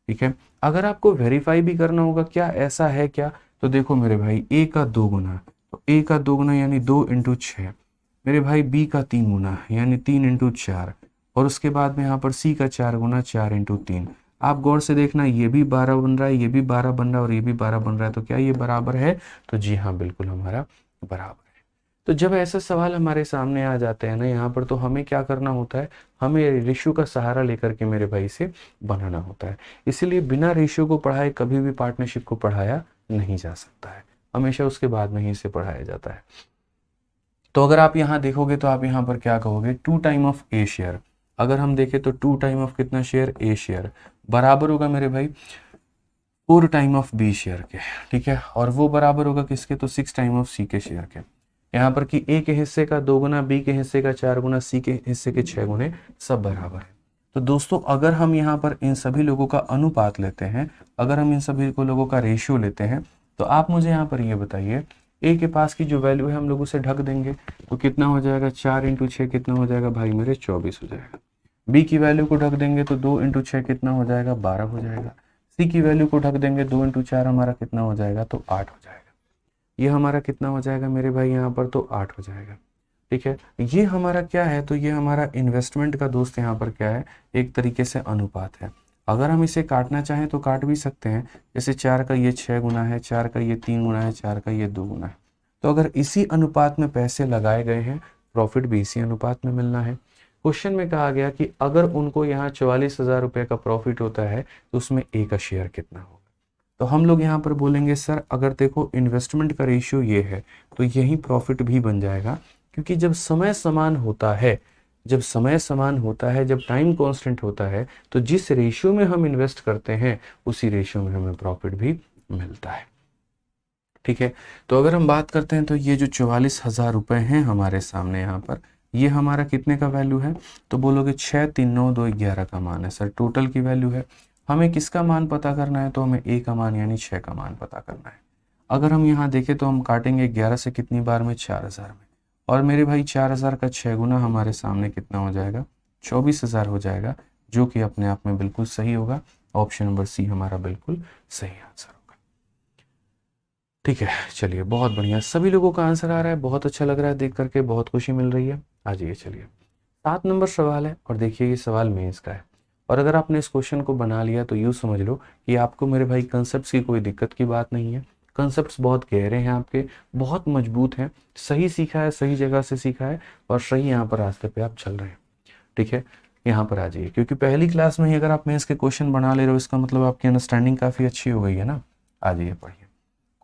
ठीक है, अगर आपको वेरीफाई भी करना होगा क्या ऐसा है क्या, तो देखो मेरे भाई a का 2 गुना, तो a का 2 गुना यानी 2 × 6, मेरे भाई b का 3 गुना यानी 3 × 4, और उसके बाद में यहाँ पर c का 4 गुना 4 × 3। आप गौर से देखना ये भी 12 बन रहा है, ये भी 12 बन रहा है और ये भी 12 बन रहा है, तो क्या ये बराबर है, तो जी हाँ बिल्कुल हमारा बराबर है। तो जब ऐसे सवाल हमारे सामने आ जाते हैं ना यहाँ पर, तो हमें क्या करना होता है, हमें रेशियो का सहारा लेकर के मेरे भाई से बनाना होता है। इसीलिए बिना रेशियो को पढ़ाए कभी भी पार्टनरशिप को पढ़ाया नहीं जा सकता है, हमेशा उसके बाद में ही इसे पढ़ाया जाता है। तो अगर आप यहाँ देखोगे तो आप यहाँ पर क्या कहोगे, 2 टाइम ऑफ ए शेयर। अगर हम देखें तो 2 टाइम ऑफ कितना शेयर, ए शेयर, बराबर होगा मेरे भाई 4 टाइम ऑफ बी शेयर के। ठीक है, और वो बराबर होगा किसके, तो 6 टाइम ऑफ सी के शेयर के। यहाँ पर कि ए के हिस्से का 2 गुना, बी के हिस्से का 4 गुना, सी के हिस्से के 6 गुने, सब बराबर है। तो दोस्तों अगर हम यहाँ पर इन सभी लोगों का अनुपात लेते हैं, अगर हम इन सभी को लोगों का रेशियो लेते हैं, तो आप मुझे यहाँ पर ये बताइए ए के पास की जो वैल्यू है हम लोग उसे ढक देंगे, तो कितना हो जाएगा, 4 × 6 कितना हो जाएगा भाई मेरे, 24 हो जाएगा। बी की वैल्यू को ढक देंगे तो 2 × 6 कितना हो जाएगा, 12 हो जाएगा। सी की वैल्यू को ढक देंगे 2 × 4 हमारा कितना हो जाएगा, तो 8 हो जाएगा। ये हमारा कितना हो जाएगा मेरे भाई यहाँ पर, तो 8 हो जाएगा। ठीक है, ये हमारा क्या है, तो ये हमारा इन्वेस्टमेंट का दोस्त यहाँ पर क्या है, एक तरीके से अनुपात है। अगर हम इसे काटना चाहें तो काट भी सकते हैं, जैसे 4 का ये 6 गुना है, 4 का ये 3 गुना है, 4 का ये 2 गुना है। तो अगर इसी अनुपात में पैसे लगाए गए हैं, प्रॉफिट भी इसी अनुपात में मिलना है। क्वेश्चन में कहा गया कि अगर उनको यहाँ 44,000 रुपये का प्रॉफिट होता है तो उसमें ए का शेयर कितना होगा। तो हम लोग यहाँ पर बोलेंगे सर अगर देखो इन्वेस्टमेंट का रेशियो ये है तो यही प्रॉफिट भी बन जाएगा, क्योंकि जब समय समान होता है, जब समय समान होता है, जब टाइम कांस्टेंट होता है, तो जिस रेशियो में हम इन्वेस्ट करते हैं उसी रेशियो में हमें प्रॉफिट भी मिलता है। ठीक है, तो अगर हम बात करते हैं तो ये जो 44,000 रुपये हैं हमारे सामने यहाँ पर, ये हमारा कितने का वैल्यू है, तो बोलोगे 6, 3, 9, 2, 11 का मान है सर, टोटल की वैल्यू है। हमें किसका मान पता करना है, तो हमें ए का मान यानी 6 का मान पता करना है। अगर हम यहाँ देखें तो हम काटेंगे 11 से कितनी बार में, 4,000 में, और मेरे भाई 4,000 का 6 गुना हमारे सामने कितना हो जाएगा, 24,000 हो जाएगा, जो कि अपने आप में बिल्कुल सही होगा। ऑप्शन नंबर सी हमारा बिल्कुल सही आंसर होगा। ठीक है, चलिए बहुत बढ़िया, सभी लोगों का आंसर आ रहा है, बहुत अच्छा लग रहा है देख करके, बहुत खुशी मिल रही है। आ जाइए, चलिए 7 नंबर सवाल है, और देखिए ये सवाल मेंस का है। और अगर आपने इस क्वेश्चन को बना लिया तो यूँ समझ लो कि आपको मेरे भाई कंसेप्ट की कोई दिक्कत की बात नहीं है। कंसेप्ट बहुत गहरे हैं आपके, बहुत मजबूत हैं, सही सीखा है, सही जगह से सीखा है, और सही यहाँ पर रास्ते पे आप चल रहे हैं। ठीक है, यहाँ पर आ जाइए, क्योंकि पहली क्लास में ही अगर आप मेंस के क्वेश्चन बना ले रहे हो इसका मतलब आपकी अंडरस्टैंडिंग काफ़ी अच्छी हो गई है ना। आ जाइए पढ़िए।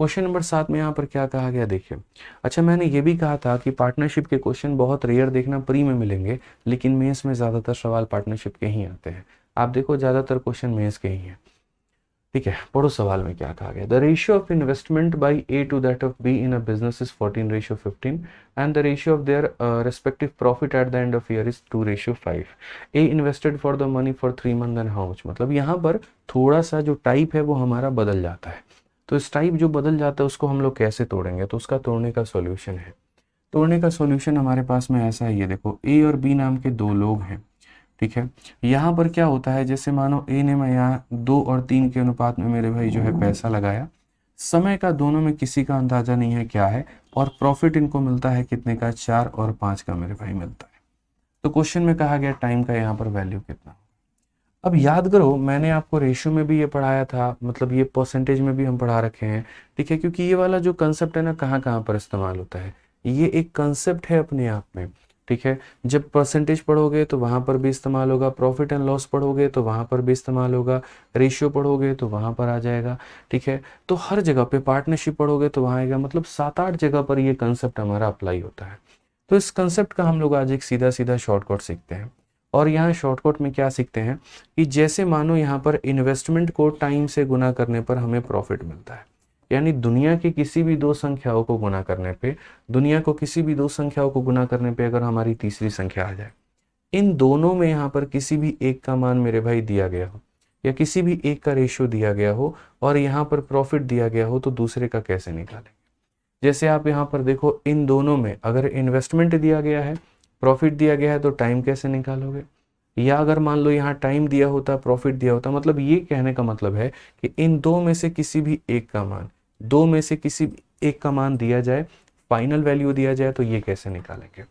क्वेश्चन नंबर 7 में यहाँ पर क्या कहा गया देखिए। अच्छा, मैंने ये भी कहा था कि पार्टनरशिप के क्वेश्चन बहुत रेयर देखना प्री में मिलेंगे, लेकिन मेंस में ज़्यादातर सवाल पार्टनरशिप के ही आते हैं। आप देखो ज़्यादातर क्वेश्चन मेंस के ही हैं। ठीक है, पढ़ो सवाल में क्या कहा गया। The ratio of investment by A to that of B in a business is 14:15 and the ratio of their respective profit at the end of year is 2:5। A invested for the money for 3 month and how much. मतलब यहाँ पर थोड़ा सा जो type है वो हमारा बदल जाता है। तो इस टाइप जो बदल जाता है उसको हम लोग कैसे तोड़ेंगे, तो उसका तोड़ने का सॉल्यूशन है। तोड़ने का सॉल्यूशन हमारे पास में ऐसा है, ये देखो ए और बी नाम के दो लोग हैं। ठीक है, यहाँ पर क्या होता है, जैसे मानो ए ने मैं यहाँ 2 और 3 के अनुपात में मेरे भाई जो है पैसा लगाया, समय का दोनों में किसी का अंदाजा नहीं है क्या है, और प्रॉफिट इनको मिलता है कितने का, 4 और 5 का मेरे भाई मिलता है। तो क्वेश्चन में कहा गया टाइम का यहाँ पर वैल्यू कितना। अब याद करो मैंने आपको रेशियो में भी ये पढ़ाया था, मतलब ये परसेंटेज में भी हम पढ़ा रखे हैं। ठीक है, क्योंकि ये वाला जो कंसेप्ट है ना कहाँ कहाँ पर इस्तेमाल होता है, ये एक कंसेप्ट है अपने आप में। ठीक है, जब परसेंटेज पढ़ोगे तो वहां पर भी इस्तेमाल होगा, प्रॉफिट एंड लॉस पढ़ोगे तो वहां पर भी इस्तेमाल होगा, रेशियो पढ़ोगे तो वहां पर आ जाएगा। ठीक है, तो हर जगह पे, पार्टनरशिप पढ़ोगे तो वहां आएगा, मतलब 7-8 जगह पर ये कंसेप्ट हमारा अप्लाई होता है। तो इस कंसेप्ट का हम लोग आज एक सीधा सीधा शॉर्टकट सीखते हैं। और यहाँ शॉर्टकट में क्या सीखते हैं कि जैसे मानो यहाँ पर इन्वेस्टमेंट को टाइम से गुना करने पर हमें प्रॉफिट मिलता है, यानी दुनिया की किसी भी दो संख्याओं को गुना करने पे, दुनिया को किसी भी दो संख्याओं को गुना करने पे अगर हमारी तीसरी संख्या आ जाए, इन दोनों में यहाँ पर किसी भी एक का मान मेरे भाई दिया गया हो, या किसी भी एक का रेशियो दिया गया हो, और यहाँ पर प्रॉफिट दिया गया हो, तो दूसरे का कैसे निकालेंगे। जैसे आप यहाँ पर देखो, इन दोनों में अगर इन्वेस्टमेंट दिया गया है, प्रॉफिट दिया गया है, तो टाइम कैसे निकालोगे। या अगर मान लो यहाँ टाइम दिया होता, प्रॉफिट दिया होता, मतलब ये कहने का मतलब है कि इन दो में से किसी भी एक का मान, दो में से किसी एक का मान दिया जाए, फाइनल वैल्यू दिया जाए, तो ये कैसे निकालेंगे।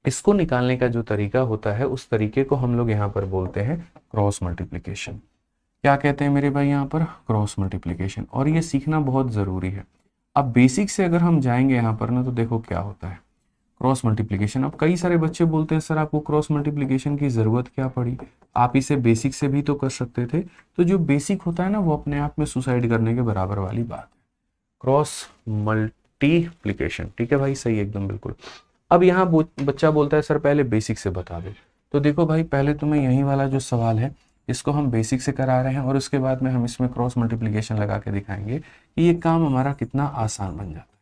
इसको निकालने का जो तरीका होता है उस तरीके को हम लोग यहाँ पर बोलते हैं क्रॉस मल्टीप्लिकेशन। क्या कहते हैं मेरे भाई यहाँ पर, क्रॉस मल्टीप्लिकेशन। और ये सीखना बहुत जरूरी है। अब बेसिक से अगर हम जाएंगे यहाँ पर ना, तो देखो क्या होता है क्रॉस मल्टीप्लिकेशन। अब कई सारे बच्चे बोलते हैं सर आपको क्रॉस मल्टीप्लिकेशन की जरूरत क्या पड़ी, आप इसे बेसिक से भी तो कर सकते थे। तो जो बेसिक होता है ना वो अपने आप में सुसाइड करने के बराबर वाली बात है, क्रॉस मल्टीप्लिकेशन। ठीक है भाई, सही एकदम बिल्कुल। अब यहाँ बच्चा बोलता है सर पहले बेसिक से बता दो। तो देखो भाई, पहले तुम्हें यही वाला जो सवाल है इसको हम बेसिक से करा रहे हैं, और उसके बाद में हम इसमें क्रॉस मल्टीप्लिकेशन लगा के दिखाएंगे कि ये काम हमारा कितना आसान बन जाता है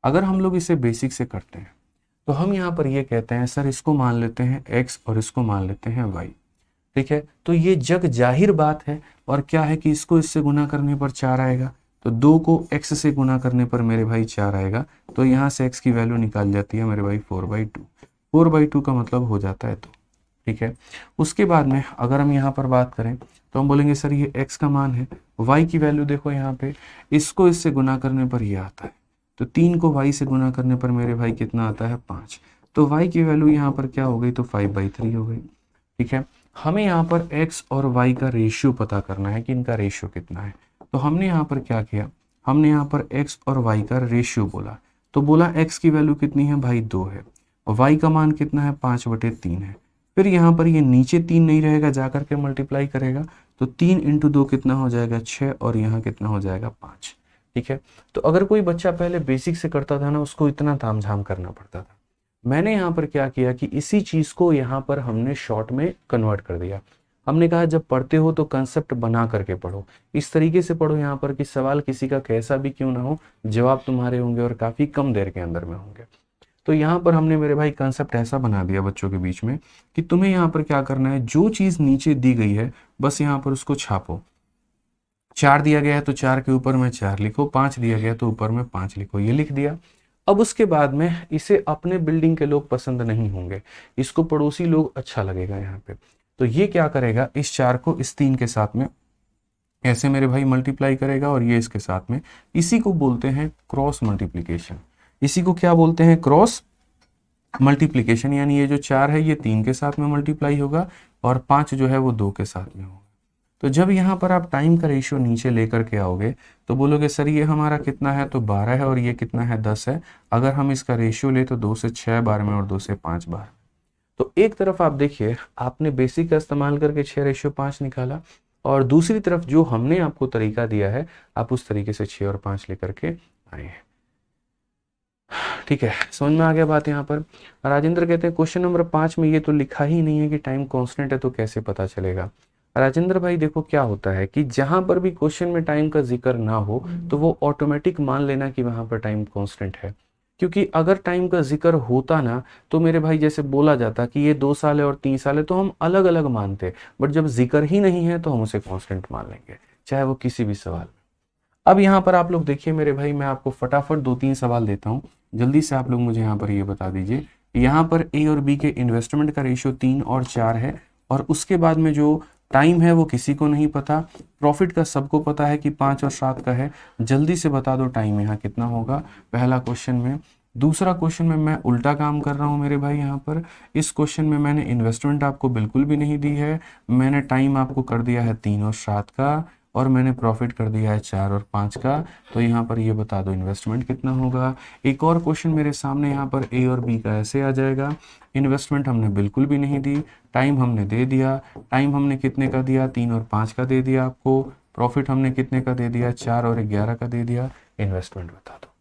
अगर हम लोग इसे बेसिक से करते हैं। तो हम यहाँ पर ये कहते हैं सर इसको मान लेते हैं x और इसको मान लेते हैं y। ठीक है, तो ये जग जाहिर बात है, और क्या है कि इसको इससे गुना करने पर 4 आएगा, तो 2 को x से गुना करने पर मेरे भाई 4 आएगा, तो यहाँ से x की वैल्यू निकाल जाती है मेरे भाई 4/2। 4/2 का मतलब हो जाता है 2। ठीक है, उसके बाद में अगर हम यहाँ पर बात करें तो हम बोलेंगे सर ये x का मान है, y की वैल्यू देखो यहाँ पे, इसको इससे गुना करने पर ये आता है, तो 3 को y से गुना करने पर मेरे भाई कितना आता है 5। तो y की वैल्यू यहाँ पर क्या हो गई, तो 5/3 हो गई। ठीक है, हमें यहाँ पर x और y का रेशियो पता करना है कि इनका रेशियो कितना है। तो हमने यहाँ पर क्या किया, हमने यहाँ पर x और y का रेशियो बोला, तो बोला x की वैल्यू कितनी है भाई 2 है, और y का मान कितना है 5/3 है। फिर यहाँ पर ये नीचे 3 नहीं रहेगा, जाकर के मल्टीप्लाई करेगा, तो 3 × 2 कितना हो जाएगा 6, और यहाँ कितना हो जाएगा 5। ठीक है, तो अगर कोई बच्चा पहले बेसिक से करता था ना, उसको इतना तामझाम करना पड़ता था। मैंने यहाँ पर क्या किया कि इसी चीज को यहाँ पर हमने शॉर्ट में कन्वर्ट कर दिया। हमने कहा जब पढ़ते हो तो कंसेप्ट बना करके पढ़ो, इस तरीके से पढ़ो यहाँ पर कि सवाल किसी का कैसा भी क्यों ना हो, जवाब तुम्हारे होंगे और काफी कम देर के अंदर में होंगे। तो यहाँ पर हमने मेरे भाई कंसेप्ट ऐसा बना दिया बच्चों के बीच में कि तुम्हें यहाँ पर क्या करना है, जो चीज नीचे दी गई है बस यहाँ पर उसको छापो। 4 दिया गया है तो 4 के ऊपर में 4 लिखो, 5 दिया गया तो ऊपर में 5 लिखो, ये लिख दिया। अब उसके बाद में इसे अपने बिल्डिंग के लोग पसंद नहीं होंगे, इसको पड़ोसी लोग अच्छा लगेगा यहाँ पे। तो ये क्या करेगा, इस 4 को इस 3 के साथ में ऐसे मेरे भाई मल्टीप्लाई करेगा, और ये इसके साथ में, इसी को बोलते हैं क्रॉस मल्टीप्लीकेशन। इसी को क्या बोलते हैं, क्रॉस मल्टीप्लीकेशन। यानी ये जो 4 है ये 3 के साथ में मल्टीप्लाई होगा, और 5 जो है वो 2 के साथ में होगा। तो जब यहाँ पर आप टाइम का रेशियो नीचे लेकर के आओगे तो बोलोगे सर ये हमारा कितना है, तो 12 है, और ये कितना है 10 है। अगर हम इसका रेशियो ले तो 2 से 6 बार में और 2 से 5 बार। तो एक तरफ आप देखिए आपने बेसिक का इस्तेमाल करके 6:5 निकाला, और दूसरी तरफ जो हमने आपको तरीका दिया है आप उस तरीके से 6 और 5 लेकर के आए हैं। ठीक है, समझ में आ गया बात यहाँ पर। राजेंद्र कहते हैं क्वेश्चन नंबर 5 में ये तो लिखा ही नहीं है कि टाइम कांस्टेंट है, तो कैसे पता चलेगा। राजेंद्र भाई देखो क्या होता है कि जहां पर भी क्वेश्चन में टाइम का जिक्र ना हो तो वो ऑटोमेटिक मान लेना कि वहां पर टाइम कांस्टेंट है, क्योंकि अगर टाइम का जिक्र होता ना तो मेरे भाई जैसे बोला जाता कि ये 2 साल है और 3 साल है तो हम अलग अलग मानते, बट जब जिक्र ही नहीं है तो हम उसे कांस्टेंट मान लेंगे, चाहे वो किसी भी सवाल में। अब यहाँ पर आप लोग देखिए मेरे भाई, मैं आपको फटाफट 2-3 सवाल देता हूँ, जल्दी से आप लोग मुझे यहाँ पर ये बता दीजिए। यहाँ पर ए और बी के इन्वेस्टमेंट का रेशियो 3 और 4 है, और उसके बाद में जो टाइम है वो किसी को नहीं पता, प्रॉफिट का सबको पता है कि 5 और 7 का है। जल्दी से बता दो टाइम यहाँ कितना होगा पहला क्वेश्चन में। दूसरा क्वेश्चन में मैं उल्टा काम कर रहा हूँ मेरे भाई, यहाँ पर इस क्वेश्चन में मैंने इन्वेस्टमेंट आपको बिल्कुल भी नहीं दी है, मैंने टाइम आपको कर दिया है 3 और 7 का, और मैंने प्रॉफिट कर दिया है 4 और 5 का। तो यहाँ पर ये बता दो इन्वेस्टमेंट कितना होगा। एक और क्वेश्चन मेरे सामने यहाँ पर ए और बी का ऐसे आ जाएगा, इन्वेस्टमेंट हमने बिल्कुल भी नहीं दी, टाइम हमने दे दिया, टाइम हमने कितने का दिया 3 और 5 का दे दिया आपको, प्रॉफिट हमने कितने का दे दिया 4 और 11 का दे दिया, इन्वेस्टमेंट बता दो।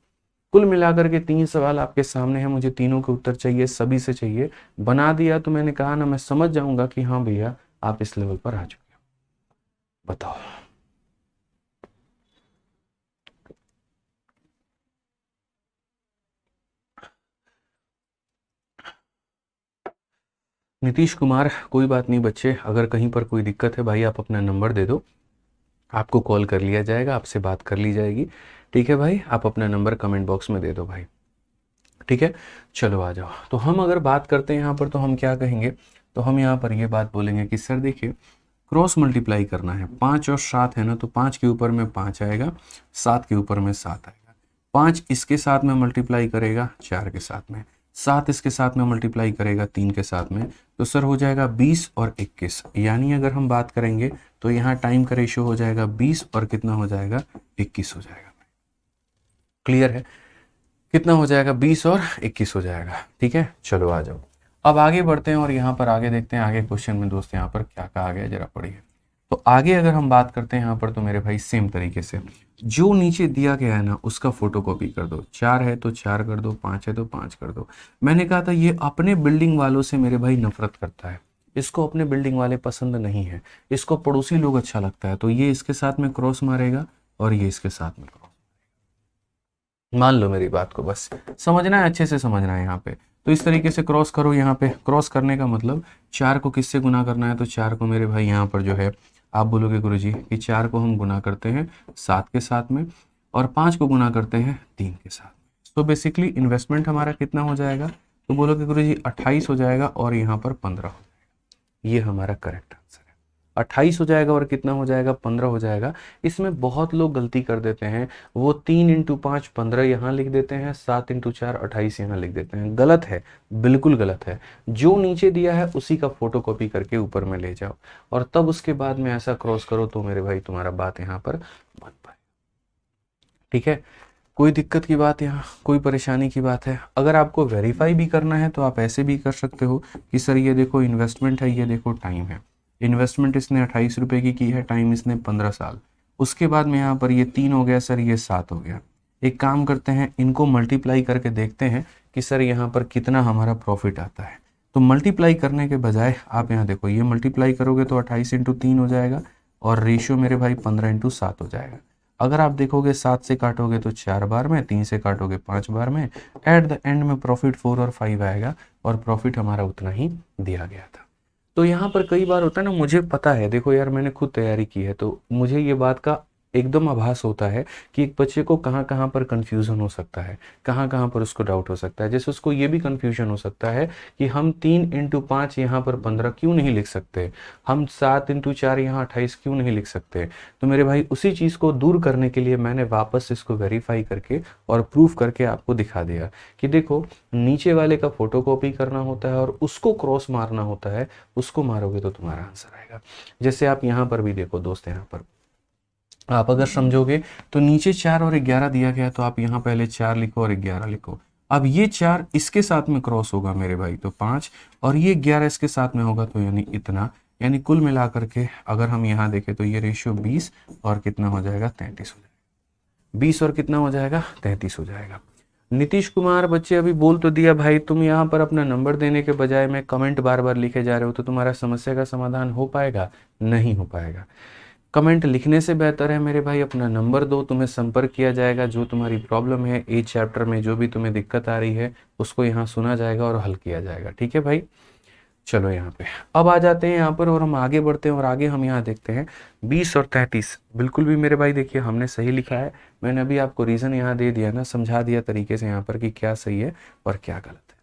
कुल मिलाकर के 3 सवाल आपके सामने हैं, मुझे तीनों के उत्तर चाहिए, सभी से चाहिए। बना दिया तो मैंने कहा ना मैं समझ जाऊंगा कि हाँ भैया आप इस लेवल पर आ चुके हो। बताओ नीतीश कुमार, कोई बात नहीं बच्चे, अगर कहीं पर कोई दिक्कत है भाई आप अपना नंबर दे दो, आपको कॉल कर लिया जाएगा, आपसे बात कर ली जाएगी। ठीक है भाई, आप अपना नंबर कमेंट बॉक्स में दे दो भाई। ठीक है, चलो आ जाओ। तो हम अगर बात करते हैं यहाँ पर तो हम क्या कहेंगे, तो हम यहाँ पर ये बात बोलेंगे कि सर देखिए क्रॉस मल्टीप्लाई करना है, 5 और 7 है ना, तो 5 के ऊपर में 5 आएगा, 7 के ऊपर में 7 आएगा, 5 इसके साथ में मल्टीप्लाई करेगा 4 के साथ में, 7 इसके साथ में मल्टीप्लाई करेगा 3 के साथ में, तो सर हो जाएगा 20 और 21। यानी अगर हम बात करेंगे तो यहाँ टाइम का रेशियो हो जाएगा 20 और कितना हो जाएगा 21 हो जाएगा। क्लियर है, कितना हो जाएगा 20 और 21 हो जाएगा। ठीक है, चलो आ जाओ अब आगे बढ़ते हैं और यहाँ पर आगे देखते हैं आगे क्वेश्चन में दोस्त यहाँ पर क्या कहा गया जरा पढ़िए। तो आगे अगर हम बात करते हैं यहाँ पर तो मेरे भाई सेम तरीके से जो नीचे दिया गया है ना उसका फोटो कॉपी कर दो, 4 है तो 4 कर दो, 5 है तो 5 कर दो। मैंने कहा था ये अपने बिल्डिंग वालों से मेरे भाई नफरत करता है, इसको अपने बिल्डिंग वाले पसंद नहीं है, इसको पड़ोसी लोग अच्छा लगता है, तो ये इसके साथ में क्रॉस मारेगा और ये इसके साथ में क्रॉस। मान लो मेरी बात को, बस समझना है, अच्छे से समझना है यहाँ पे। तो इस तरीके से क्रॉस करो, यहाँ पे क्रॉस करने का मतलब 4 को किससे गुना करना है, तो 4 को मेरे भाई यहाँ पर जो है आप बोलोगे गुरुजी कि 4 को हम गुना करते हैं 7 के साथ में और 5 को गुना करते हैं 3 के साथ में। तो बेसिकली इन्वेस्टमेंट हमारा कितना हो जाएगा, तो बोलोगे गुरुजी 28 हो जाएगा और यहाँ पर 15 हो जाएगा। ये हमारा करेक्ट आंसर है, 28 हो जाएगा और कितना हो जाएगा 15 हो जाएगा। इसमें बहुत लोग गलती कर देते हैं, वो 3 इंटू 5 15 यहाँ लिख देते हैं, 7 इंटू 4 28 यहाँ लिख देते हैं। गलत है, बिल्कुल गलत है। जो नीचे दिया है उसी का फोटो कॉपी करके ऊपर में ले जाओ और तब उसके बाद में ऐसा क्रॉस करो तो मेरे भाई तुम्हारा बात यहाँ पर बन पाए। ठीक है, कोई दिक्कत की बात यहाँ, कोई परेशानी की बात है? अगर आपको वेरीफाई भी करना है तो आप ऐसे भी कर सकते हो कि सर ये देखो इन्वेस्टमेंट है, ये देखो टाइम है। इन्वेस्टमेंट इसने 28 रुपए की है, टाइम इसने 15 साल। उसके बाद में यहाँ पर ये 3 हो गया सर, ये 7 हो गया। एक काम करते हैं, इनको मल्टीप्लाई करके देखते हैं कि सर यहाँ पर कितना हमारा प्रॉफिट आता है। तो मल्टीप्लाई करने के बजाय आप यहाँ देखो, ये मल्टीप्लाई करोगे तो 28 इंटू 3 हो जाएगा और रेशियो मेरे भाई 15 इंटू 7 हो जाएगा। अगर आप देखोगे 7 से काटोगे तो 4 बार में, 3 से काटोगे 5 बार में, एट द एंड में प्रॉफिट 4 और 5 आएगा और प्रॉफिट हमारा उतना ही दिया गया था। तो यहाँ पर कई बार होता है ना, मुझे पता है, देखो यार मैंने खुद तैयारी की है तो मुझे ये बात का एकदम आभास होता है कि एक बच्चे को कहाँ कहाँ पर कंफ्यूजन हो सकता है, कहाँ कहाँ पर उसको डाउट हो सकता है। जैसे उसको ये भी कंफ्यूजन हो सकता है कि हम 3 इंटू 5 यहाँ पर 15 क्यों नहीं लिख सकते, हम 7 इंटू 4 यहाँ 28 क्यों नहीं लिख सकते। तो मेरे भाई उसी चीज़ को दूर करने के लिए मैंने वापस इसको वेरीफाई करके और प्रूफ करके आपको दिखा दिया कि देखो नीचे वाले का फोटो कॉपी करना होता है और उसको क्रॉस मारना होता है, उसको मारोगे तो तुम्हारा आंसर आएगा। जैसे आप यहाँ पर भी देखो दोस्त, यहाँ पर आप अगर समझोगे तो नीचे 4 और 11 दिया गया तो आप यहाँ पहले 4 लिखो और 11 लिखो, अब ये 4 इसके साथ में क्रॉस होगा मेरे भाई तो 5, और ये 11 इसके साथ में होगा तो यानी इतना, यानी कुल मिला करके अगर हम यहाँ देखें तो ये रेशियो 20 और कितना हो जाएगा 33 हो जाएगा। 20 और कितना हो जाएगा 33 हो जाएगा। नीतीश कुमार बच्चे अभी बोल तो दिया भाई, तुम यहाँ पर अपना नंबर देने के बजाय में कमेंट बार बार लिखे जा रहे हो, तो तुम्हारा समस्या का समाधान हो पाएगा? नहीं हो पाएगा। कमेंट लिखने से बेहतर है मेरे भाई अपना नंबर दो, तुम्हें संपर्क किया जाएगा, जो तुम्हारी प्रॉब्लम है एज चैप्टर में जो भी तुम्हें दिक्कत आ रही है उसको यहाँ सुना जाएगा और हल किया जाएगा। ठीक है भाई, चलो यहाँ पे अब आ जाते हैं यहाँ पर और हम आगे बढ़ते हैं और आगे हम यहाँ देखते हैं 20 और 33। बिल्कुल भी मेरे भाई देखिए हमने सही लिखा है, मैंने अभी आपको रीज़न यहाँ दे दिया ना, समझा दिया तरीके से यहाँ पर कि क्या सही है और क्या गलत है।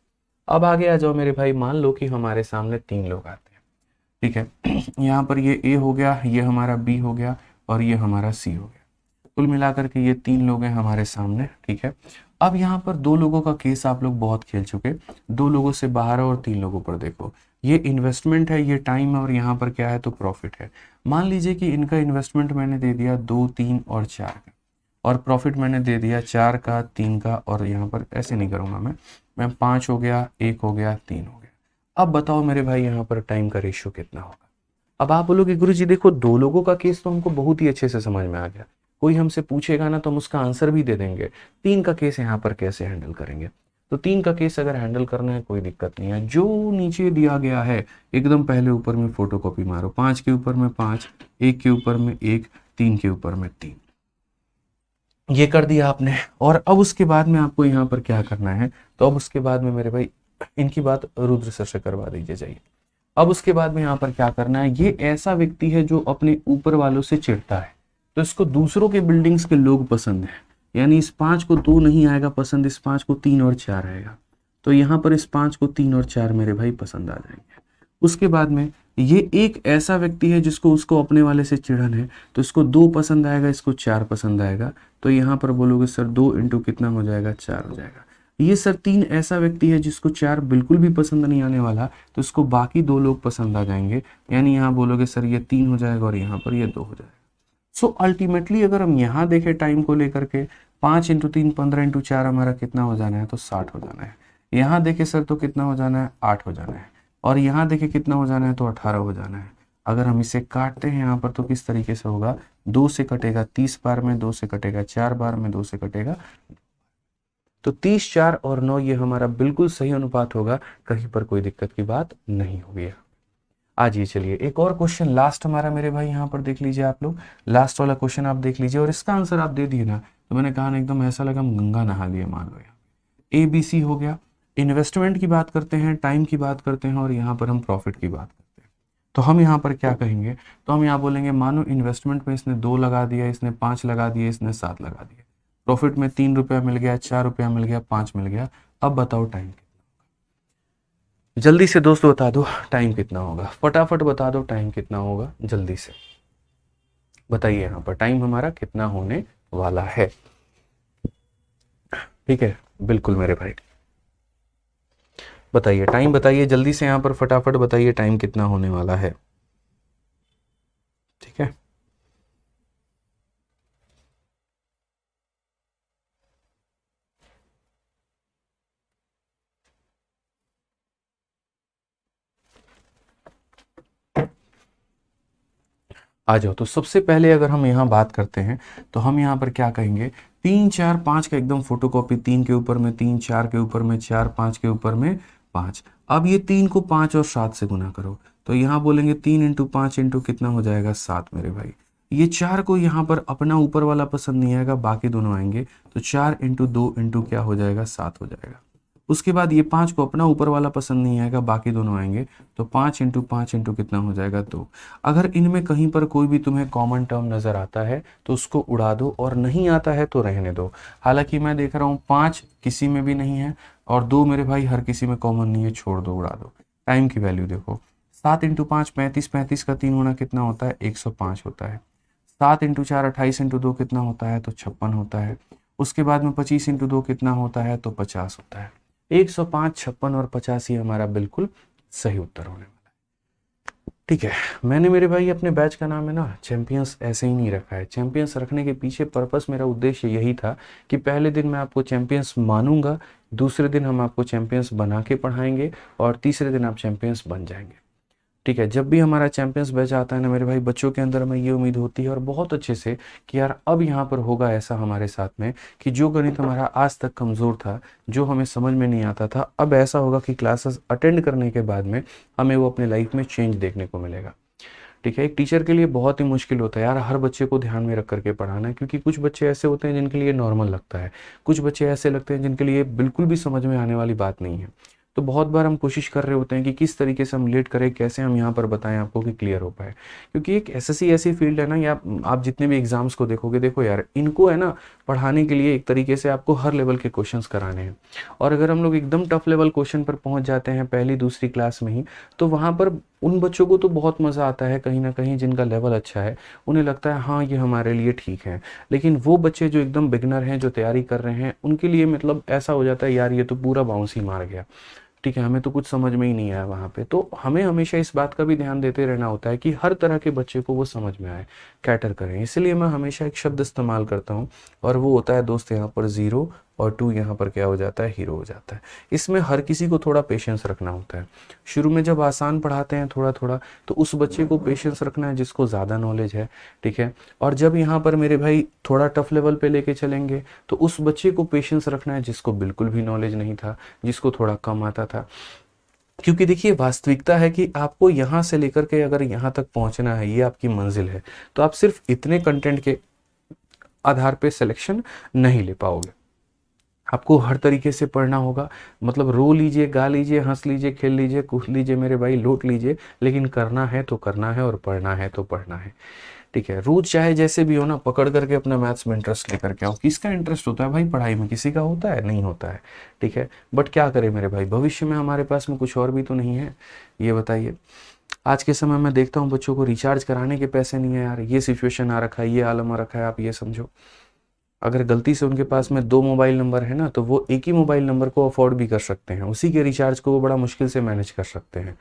अब आगे आ जाओ मेरे भाई, मान लो कि हमारे सामने 3 लोग आते हैं, ठीक है। यहाँ पर ये ए हो गया, ये हमारा बी हो गया और ये हमारा सी हो गया, कुल मिलाकर के ये 3 लोग हैं हमारे सामने, ठीक है। अब यहाँ पर 2 लोगों का केस आप लोग बहुत खेल चुके, 2 लोगों से बाहर और 3 लोगों पर देखो, ये इन्वेस्टमेंट है, ये टाइम है और यहाँ पर क्या है तो प्रॉफिट है। मान लीजिए कि इनका इन्वेस्टमेंट मैंने दे दिया 2, 3 और 4 का, और प्रॉफिट मैंने दे दिया 4 का, 3 का, और यहाँ पर ऐसे नहीं करूँगा मैं 5 हो गया, 1 हो गया, 3 हो गया। अब बताओ मेरे भाई यहाँ पर टाइम का रेशियो कितना होगा? अब आप बोलोगे गुरुजी देखो 2 लोगों का केस तो हमको बहुत ही अच्छे से समझ में आ गया, कोई हमसे पूछेगा ना तो हम उसका आंसर भी दे देंगे, 3 का केस यहाँ पर कैसे हैंडल करेंगे? तो 3 का केस अगर हैंडल करना है कोई दिक्कत नहीं है, जो नीचे दिया गया है एकदम पहले ऊपर में फोटोकॉपी मारो, 5 के ऊपर में 5, 1 के ऊपर में 1, 3 के ऊपर में 3, ये कर दिया आपने। और अब उसके बाद में आपको यहाँ पर क्या करना है, तो अब उसके बाद में मेरे भाई इनकी बात रुद्र सर से करवा दीजिए जाइए। अब उसके बाद में यहाँ पर क्या करना है, ये ऐसा व्यक्ति है जो अपने ऊपर वालों से चिढ़ता है, तो इसको दूसरों के बिल्डिंग्स के लोग पसंद है, यानी इस 5 को 2 नहीं आएगा पसंद, इस 5 को 3 और 4 आएगा, तो यहाँ पर इस 5 को 3 और 4 मेरे भाई पसंद आ जाएंगे। उसके बाद में ये एक ऐसा व्यक्ति है जिसको उसको अपने वाले से चिढ़न है, तो इसको 2 पसंद आएगा, इसको 4 पसंद आएगा, तो यहाँ पर बोलोगे सर 2 इंटू कितना हो जाएगा 4 हो जाएगा। ये सर 3 ऐसा व्यक्ति है जिसको 4 बिल्कुल भी पसंद नहीं आने वाला, तो इसको बाकी 2 लोग पसंद आ जाएंगे, यानी यहाँ बोलोगे सर ये 3 हो जाएगा और यहाँ पर ये 2 हो जाएगा। सो अल्टीमेटली अगर हम यहाँ देखें टाइम को लेकर के, 5 इंटू 3 15 इंटू 4 हमारा कितना हो जाना है तो 60 हो जाना है। यहाँ देखे सर तो कितना हो जाना है 8 हो जाना है, और यहाँ देखे कितना हो जाना है तो 18 हो जाना है। अगर हम इसे काटते हैं यहाँ पर तो किस तरीके से होगा, 2 से कटेगा 30 बार में, 2 से कटेगा 4 बार में, 2 से कटेगा, तो 30, 4 और 9 ये हमारा बिल्कुल सही अनुपात होगा, कहीं पर कोई दिक्कत की बात नहीं होगी। आज ये चलिए एक और क्वेश्चन लास्ट हमारा मेरे भाई यहाँ पर देख लीजिए आप लोग, लास्ट वाला क्वेश्चन आप देख लीजिए और इसका आंसर आप दे दिए ना तो मैंने कहा ना एकदम ऐसा लगा हम गंगा नहा लिए मान लो। यहाँ ABC हो गया, इन्वेस्टमेंट की बात करते हैं, टाइम की बात करते हैं और यहाँ पर हम प्रॉफिट की बात करते हैं। तो हम यहाँ पर क्या कहेंगे, तो हम यहाँ बोलेंगे मानो इन्वेस्टमेंट में इसने 2 लगा दिया, इसने 5 लगा दिए, इसने 7 लगा दिए, प्रॉफिट में 3 रुपया मिल गया, 4 रुपया मिल गया, 5 मिल गया। अब बताओ टाइम कितना, जल्दी से दोस्तों बता दो टाइम कितना होगा, फटाफट बता दो टाइम कितना होगा, जल्दी से बताइए यहाँ पर टाइम हमारा कितना होने वाला है। ठीक है बिल्कुल मेरे भाई बताइए टाइम, बताइए जल्दी से यहाँ पर फटाफट बताइए टाइम कितना होने वाला है। ठीक है आ जाओ। तो सबसे पहले अगर हम यहाँ बात करते हैं तो हम यहाँ पर क्या कहेंगे, 3 4 5 का एकदम फोटोकॉपी, 3 के ऊपर में 3, 4 के ऊपर में 4, 5 के ऊपर में 5। अब ये 3 को 5 और 7 से गुना करो, तो यहाँ बोलेंगे 3 इंटू 5 इंटू कितना हो जाएगा 7 मेरे भाई। ये 4 को यहाँ पर अपना ऊपर वाला पसंद नहीं आएगा, बाकी दोनों आएंगे, तो 4 इंटू 2 इंटू क्या हो जाएगा 7 हो जाएगा। उसके बाद ये 5 को अपना ऊपर वाला पसंद नहीं आएगा, बाकी दोनों आएंगे, तो 5 इंटू 5 इंटू कितना हो जाएगा 2। अगर इनमें कहीं पर कोई भी तुम्हें कॉमन टर्म नज़र आता है तो उसको उड़ा दो, और नहीं आता है तो रहने दो। हालांकि मैं देख रहा हूँ 5 किसी में भी नहीं है और 2 मेरे भाई हर किसी में कॉमन नहीं है, छोड़ दो उड़ा दो। टाइम की वैल्यू देखो, 7 इंटू 5 35, 35 का 3 गुना कितना होता है 105 होता है। 7 इंटू 4 28 इंटू 2 कितना होता है तो 56 होता है। उसके बाद में 25 इंटू 2 कितना होता है तो 50 होता है। 105, 56 और 50 ही हमारा बिल्कुल सही उत्तर होने वाला है। ठीक है, मैंने मेरे भाई अपने बैच का नाम है ना चैंपियंस ऐसे ही नहीं रखा है। चैंपियंस रखने के पीछे पर्पस, मेरा उद्देश्य यही था कि पहले दिन मैं आपको चैंपियंस मानूंगा, दूसरे दिन हम आपको चैंपियंस बना के पढ़ाएंगे और तीसरे दिन आप चैंपियंस बन जाएंगे। ठीक है, जब भी हमारा चैंपियंस बैच आता है ना मेरे भाई, बच्चों के अंदर में ये उम्मीद होती है और बहुत अच्छे से कि यार अब यहाँ पर होगा ऐसा हमारे साथ में कि जो गणित हमारा आज तक कमज़ोर था, जो हमें समझ में नहीं आता था, अब ऐसा होगा कि क्लासेस अटेंड करने के बाद में हमें वो अपने लाइफ में चेंज देखने को मिलेगा। ठीक है, एक टीचर के लिए बहुत ही मुश्किल होता है यार हर बच्चे को ध्यान में रख करके पढ़ाना है, क्योंकि कुछ बच्चे ऐसे होते हैं जिनके लिए नॉर्मल लगता है, कुछ बच्चे ऐसे लगते हैं जिनके लिए बिल्कुल भी समझ में आने वाली बात नहीं है। तो बहुत बार हम कोशिश कर रहे होते हैं कि किस तरीके से हम लेट करें, कैसे हम यहाँ पर बताएं आपको कि क्लियर हो पाए, क्योंकि एक एसएससी ऐसी फील्ड है ना, या आप जितने भी एग्जाम्स को देखोगे, देखो यार इनको है ना पढ़ाने के लिए एक तरीके से आपको हर लेवल के क्वेश्चंस कराने हैं। और अगर हम लोग एकदम टफ लेवल क्वेश्चन पर पहुंच जाते हैं पहली दूसरी क्लास में ही, तो वहाँ पर उन बच्चों को तो बहुत मज़ा आता है कहीं ना कहीं, जिनका लेवल अच्छा है, उन्हें लगता है हाँ ये हमारे लिए ठीक है। लेकिन वो बच्चे जो एकदम बिगनर हैं, जो तैयारी कर रहे हैं, उनके लिए मतलब ऐसा हो जाता है यार ये तो पूरा बाउंस ही मार गया। ठीक है, हमें तो कुछ समझ में ही नहीं आया वहाँ पे। तो हमें हमेशा इस बात का भी ध्यान देते रहना होता है कि हर तरह के बच्चे को वो समझ में आए, कैटर करें। इसलिए मैं हमेशा एक शब्द इस्तेमाल करता हूँ और वो होता है दोस्त, यहाँ पर ज़ीरो और टू यहाँ पर क्या हो जाता है, हीरो हो जाता है। इसमें हर किसी को थोड़ा पेशेंस रखना होता है। शुरू में जब आसान पढ़ाते हैं थोड़ा थोड़ा, तो उस बच्चे को पेशेंस रखना है जिसको ज़्यादा नॉलेज है। ठीक है, और जब यहाँ पर मेरे भाई थोड़ा टफ लेवल पे लेके चलेंगे, तो उस बच्चे को पेशेंस रखना है जिसको बिल्कुल भी नॉलेज नहीं था, जिसको थोड़ा कम आता था। क्योंकि देखिए वास्तविकता है कि आपको यहाँ से लेकर के अगर यहाँ तक पहुँचना है, ये आपकी मंजिल है, तो आप सिर्फ इतने कंटेंट के आधार पे सिलेक्शन नहीं ले पाओगे। आपको हर तरीके से पढ़ना होगा, मतलब रो लीजिए, गा लीजिए, हंस लीजिए, खेल लीजिए, कूद लीजिए मेरे भाई, लूट लीजिए, लेकिन करना है तो करना है और पढ़ना है तो पढ़ना है। ठीक है, रोज चाहे जैसे भी हो ना, पकड़ करके अपना मैथ्स में इंटरेस्ट लेकर के आओ। किसका इंटरेस्ट होता है भाई पढ़ाई में, किसी का होता है? नहीं होता है। ठीक है, बट क्या करें मेरे भाई, भविष्य में हमारे पास में कुछ और भी तो नहीं है, ये बताइए। आज के समय में देखता हूँ बच्चों को रिचार्ज कराने के पैसे नहीं है यार, ये सिचुएशन आ रखा है, ये आलम आ रखा है, आप ये समझो। अगर गलती से उनके पास में 2 मोबाइल नंबर है ना, तो वो एक ही मोबाइल नंबर को अफोर्ड भी कर सकते हैं, उसी के रिचार्ज को वो बड़ा मुश्किल से मैनेज कर सकते हैं।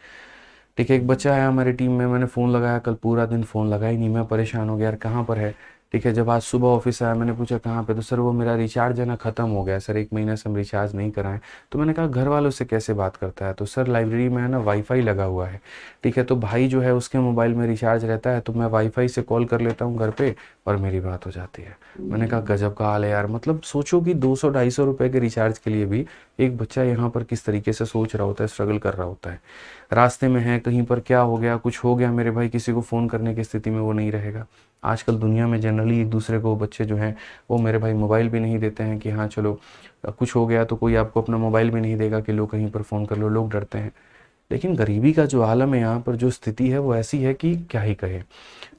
ठीक है, एक बच्चा है हमारी टीम में, मैंने फ़ोन लगाया कल, पूरा दिन फ़ोन लगा ही नहीं, मैं परेशान हो गया यार कहाँ पर है। ठीक है, जब आज सुबह ऑफिस आया, मैंने पूछा कहाँ पे, तो सर वो मेरा रिचार्ज है ना ख़त्म हो गया सर, 1 महीने से हम रिचार्ज नहीं कराएं। तो मैंने कहा घर वालों से कैसे बात करता है, तो सर लाइब्रेरी में है ना वाईफाई लगा हुआ है। ठीक है, तो भाई जो है उसके मोबाइल में रिचार्ज रहता है, तो मैं वाईफाई से कॉल कर लेता हूँ घर पे और मेरी बात हो जाती है। मैंने कहा गजब का हाल है यार, मतलब सोचो कि 200-250 रुपए के रिचार्ज के लिए भी एक बच्चा यहाँ पर किस तरीके से सोच रहा होता है, स्ट्रगल कर रहा होता है। रास्ते में है, कहीं पर क्या हो गया, कुछ हो गया मेरे भाई, किसी को फ़ोन करने की स्थिति में वो नहीं रहेगा। आजकल दुनिया में जनरली एक दूसरे को बच्चे जो हैं वो मेरे भाई मोबाइल भी नहीं देते हैं कि हाँ चलो कुछ हो गया तो कोई आपको अपना मोबाइल भी नहीं देगा कि लो कहीं पर फ़ोन कर लो, लोग डरते हैं। लेकिन गरीबी का जो आलम है, यहाँ पर जो स्थिति है वो ऐसी है कि क्या ही कहे।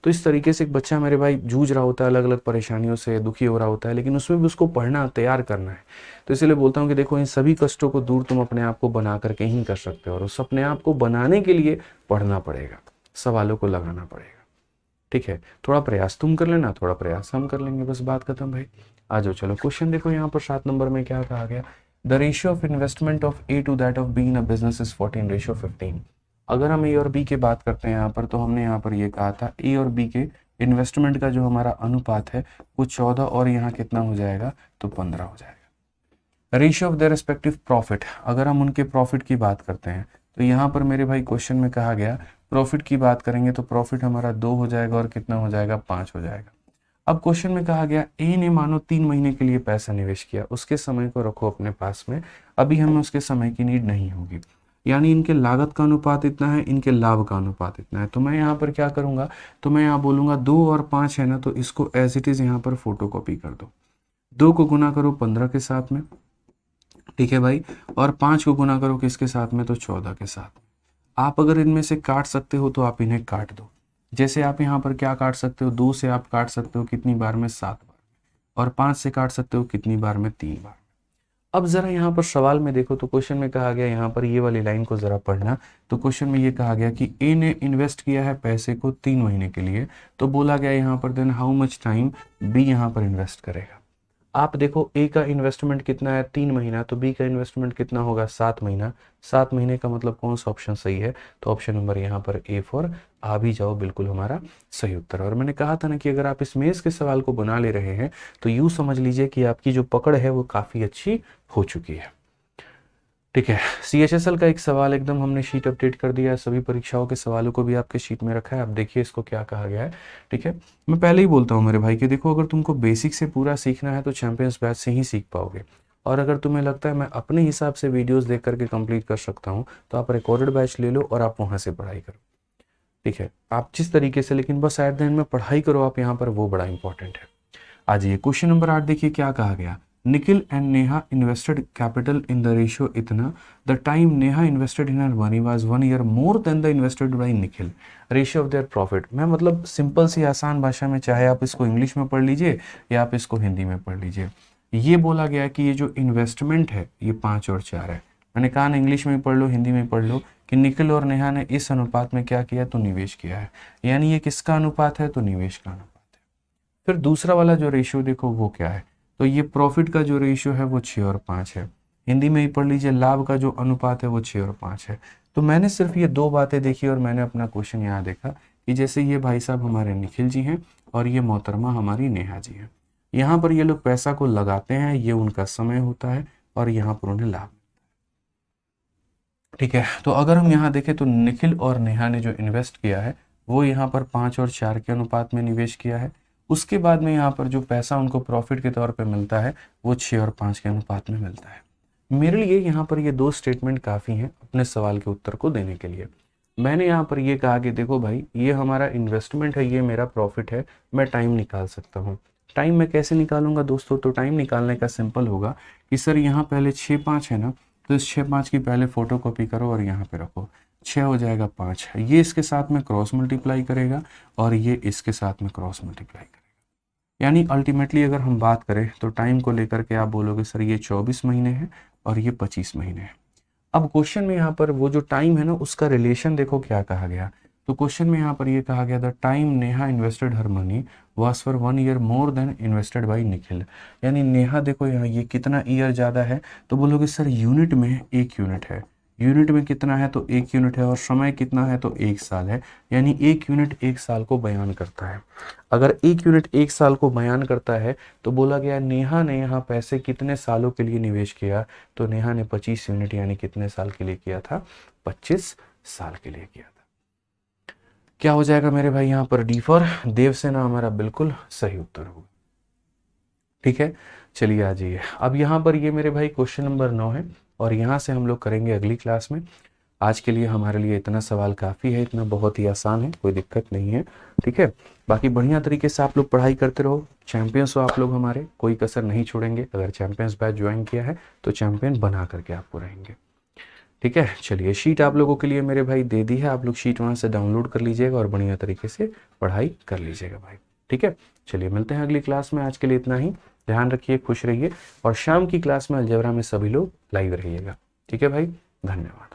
तो इस तरीके से एक बच्चा मेरे भाई जूझ रहा होता है, अलग अलग परेशानियों से दुखी हो रहा होता है, लेकिन उसमें भी उसको पढ़ना, तैयार करना है। तो इसलिए बोलता हूँ कि देखो इन सभी कष्टों को दूर तुम अपने आप को बना करके ही कर सकते हो, और उस अपने आप को बनाने के लिए पढ़ना पड़ेगा, सवालों को लगाना पड़ेगा। ठीक है, थोड़ा प्रयास तुम कर लेना, थोड़ा प्रयास हम कर लेंगे, बस बात खत्म भाई। आ जाओ चलो क्वेश्चन देखो, यहाँ पर 7 नंबर में क्या कहा गया, the ratio of investment of A to that of B in a business is 14:15। अगर हम ए और बी की बात करते हैं यहाँ पर, तो हमने यहाँ पर ये कहा था ए और बी के इन्वेस्टमेंट का जो हमारा अनुपात है वो 14 और यहाँ कितना हो जाएगा, तो 15 हो जाएगा। Ratio of the respective profit, अगर हम उनके प्रॉफिट की बात करते हैं, तो यहाँ पर मेरे भाई क्वेश्चन में कहा गया प्रॉफिट की बात करेंगे तो प्रॉफिट हमारा 2 हो जाएगा और कितना हो जाएगा, 5 हो जाएगा। अब क्वेश्चन में कहा गया ए ने मानो 3 महीने के लिए पैसा निवेश किया, उसके समय को रखो अपने पास में, अभी हमें उसके समय की नीड नहीं होगी, यानी इनके लागत का अनुपात इतना है, इनके लाभ का अनुपात इतना है। तो मैं यहाँ पर क्या करूँगा, तो मैं यहाँ बोलूँगा 2 और 5 है ना, तो इसको एज इट इज़ यहाँ पर फोटो कॉपी कर दो, 2 को गुना करो 15 के साथ में, ठीक है भाई, और 5 को गुना करो किसके साथ में, तो 14 के साथ। आप अगर इनमें से काट सकते हो तो आप इन्हें काट दो। जैसे आप यहाँ पर क्या काट सकते हो, 2 से आप काट सकते हो कितनी बार में, 7 बार, और 5 से काट सकते हो कितनी बार में, 3 बार। अब जरा यहाँ पर सवाल में देखो, तो क्वेश्चन में कहा गया, यहाँ पर ये वाली लाइन को जरा पढ़ना, तो क्वेश्चन में ये कहा गया कि ए ने इन्वेस्ट किया है पैसे को 3 महीने के लिए, तो बोला गया यहाँ पर then how much time B यहाँ पर इन्वेस्ट करेगा। आप देखो ए का इन्वेस्टमेंट कितना है 3 महीना, तो बी का इन्वेस्टमेंट कितना होगा 7 महीना। 7 महीने का मतलब कौन सा ऑप्शन सही है, तो ऑप्शन नंबर यहाँ पर ए फॉर आ भी जाओ, बिल्कुल हमारा सही उत्तर है। और मैंने कहा था ना कि अगर आप इस मेज के सवाल को बना ले रहे हैं तो यूँ समझ लीजिए कि आपकी जो पकड़ है वो काफ़ी अच्छी हो चुकी है। ठीक है, CHSL का एक सवाल एकदम हमने शीट अपडेट कर दिया है, सभी परीक्षाओं के सवालों को भी आपके शीट में रखा है। आप देखिए इसको क्या कहा गया है। ठीक है, मैं पहले ही बोलता हूँ मेरे भाई कि देखो अगर तुमको बेसिक से पूरा सीखना है तो चैंपियंस बैच से ही सीख पाओगे, और अगर तुम्हें लगता है मैं अपने हिसाब से वीडियोस देख करके कंप्लीट कर सकता हूँ तो आप रिकॉर्डेड बैच ले लो और आप वहाँ से पढ़ाई करो। ठीक है, आप जिस तरीके से, लेकिन बस एट द एंड में पढ़ाई करो आप यहाँ पर, वो बड़ा इंपॉर्टेंट है। आज ये क्वेश्चन नंबर 8 देखिए क्या कहा गया। Nikhil and Neha invested capital in the ratio इतना, the time Neha invested in her money was 1 year more than the invested by Nikhil, ratio of their profit. मैं मतलब सिंपल सी आसान भाषा में, चाहे आप इसको इंग्लिश में पढ़ लीजिए या आप इसको हिंदी में पढ़ लीजिए, ये बोला गया कि ये जो इन्वेस्टमेंट है ये 5 और 4 है। मैंने कहा ना इंग्लिश में पढ़ लो हिंदी में पढ़ लो कि निखिल और नेहा ने इस अनुपात में क्या किया, तो निवेश किया है। यानी ये किसका अनुपात है, तो निवेश का अनुपात। फिर दूसरा वाला जो रेशियो देखो वो क्या है, तो ये प्रॉफिट का जो रेशियो है वो 6 और 5 है। हिंदी में ही पढ़ लीजिए, लाभ का जो अनुपात है वो 6 और 5 है। तो मैंने सिर्फ ये दो बातें देखी और मैंने अपना क्वेश्चन यहाँ देखा कि जैसे ये भाई साहब हमारे निखिल जी हैं और ये मोहतरमा हमारी नेहा जी हैं, यहाँ पर ये लोग पैसा को लगाते हैं, ये उनका समय होता है और यहाँ पर उन्हें लाभ। ठीक है, तो अगर हम यहाँ देखें तो निखिल और नेहा ने जो इन्वेस्ट किया है वो यहाँ पर 5 और 4 के अनुपात में निवेश किया है। उसके बाद में यहाँ पर जो पैसा उनको प्रॉफिट के तौर पे मिलता है वो 6 और 5 के अनुपात में मिलता है। मेरे लिए यहाँ पर ये दो स्टेटमेंट काफ़ी हैं अपने सवाल के उत्तर को देने के लिए। मैंने यहाँ पर ये कहा कि देखो भाई ये हमारा इन्वेस्टमेंट है, ये मेरा प्रॉफिट है, मैं टाइम निकाल सकता हूँ। टाइम मैं कैसे निकालूंगा दोस्तों, तो टाइम निकालने का सिंपल होगा कि सर यहाँ पहले 6-5 है ना, तो इस 6-5 की पहले फोटो कॉपी करो और यहाँ पे रखो, 6 हो जाएगा 5, ये इसके साथ में क्रॉस मल्टीप्लाई करेगा और ये इसके साथ में क्रॉस मल्टीप्लाई करेगा। यानी अल्टीमेटली अगर हम बात करें तो टाइम को लेकर के आप बोलोगे सर ये 24 महीने हैं और ये 25 महीने हैं। अब क्वेश्चन में यहाँ पर वो जो टाइम है ना उसका रिलेशन देखो क्या कहा गया। तो क्वेश्चन में यहाँ पर ये कहा गया the time Neha invested her money was for 1 year more then invested by Nikhil. यानी नेहा देखो यहाँ ये कितना ईयर ज़्यादा है, तो बोलोगे सर यूनिट में 1 यूनिट है, यूनिट में कितना है तो 1 यूनिट है, और समय कितना है तो 1 साल है। यानी 1 यूनिट 1 साल को बयान करता है। अगर 1 यूनिट 1 साल को बयान करता है तो बोला गया नेहा ने यहाँ पैसे कितने सालों के लिए निवेश किया, तो नेहा ने 25 यूनिट यानी कितने साल के लिए किया था, 25 साल के लिए किया था। क्या हो जाएगा मेरे भाई यहाँ पर डी फॉर देवसेना हमारा बिल्कुल सही उत्तर होगा। ठीक है, चलिए आ जाइए। अब यहाँ पर ये मेरे भाई क्वेश्चन नंबर 9 है और यहाँ से हम लोग करेंगे अगली क्लास में। आज के लिए हमारे लिए इतना सवाल काफ़ी है, इतना बहुत ही आसान है, कोई दिक्कत नहीं है। ठीक है, बाकी बढ़िया तरीके से आप लोग पढ़ाई करते रहो, चैंपियंस हो आप लोग हमारे, कोई कसर नहीं छोड़ेंगे। अगर चैंपियंस बैच ज्वाइन किया है तो चैंपियन बना करके आपको रहेंगे। ठीक है, चलिए शीट आप लोगों के लिए मेरे भाई दे दी है, आप लोग शीट वहाँ से डाउनलोड कर लीजिएगा और बढ़िया तरीके से पढ़ाई कर लीजिएगा भाई। ठीक है, चलिए मिलते हैं अगली क्लास में। आज के लिए इतना ही, ध्यान रखिए, खुश रहिए, और शाम की क्लास में अलजेब्रा में सभी लोग लाइव रहिएगा। ठीक है भाई, धन्यवाद।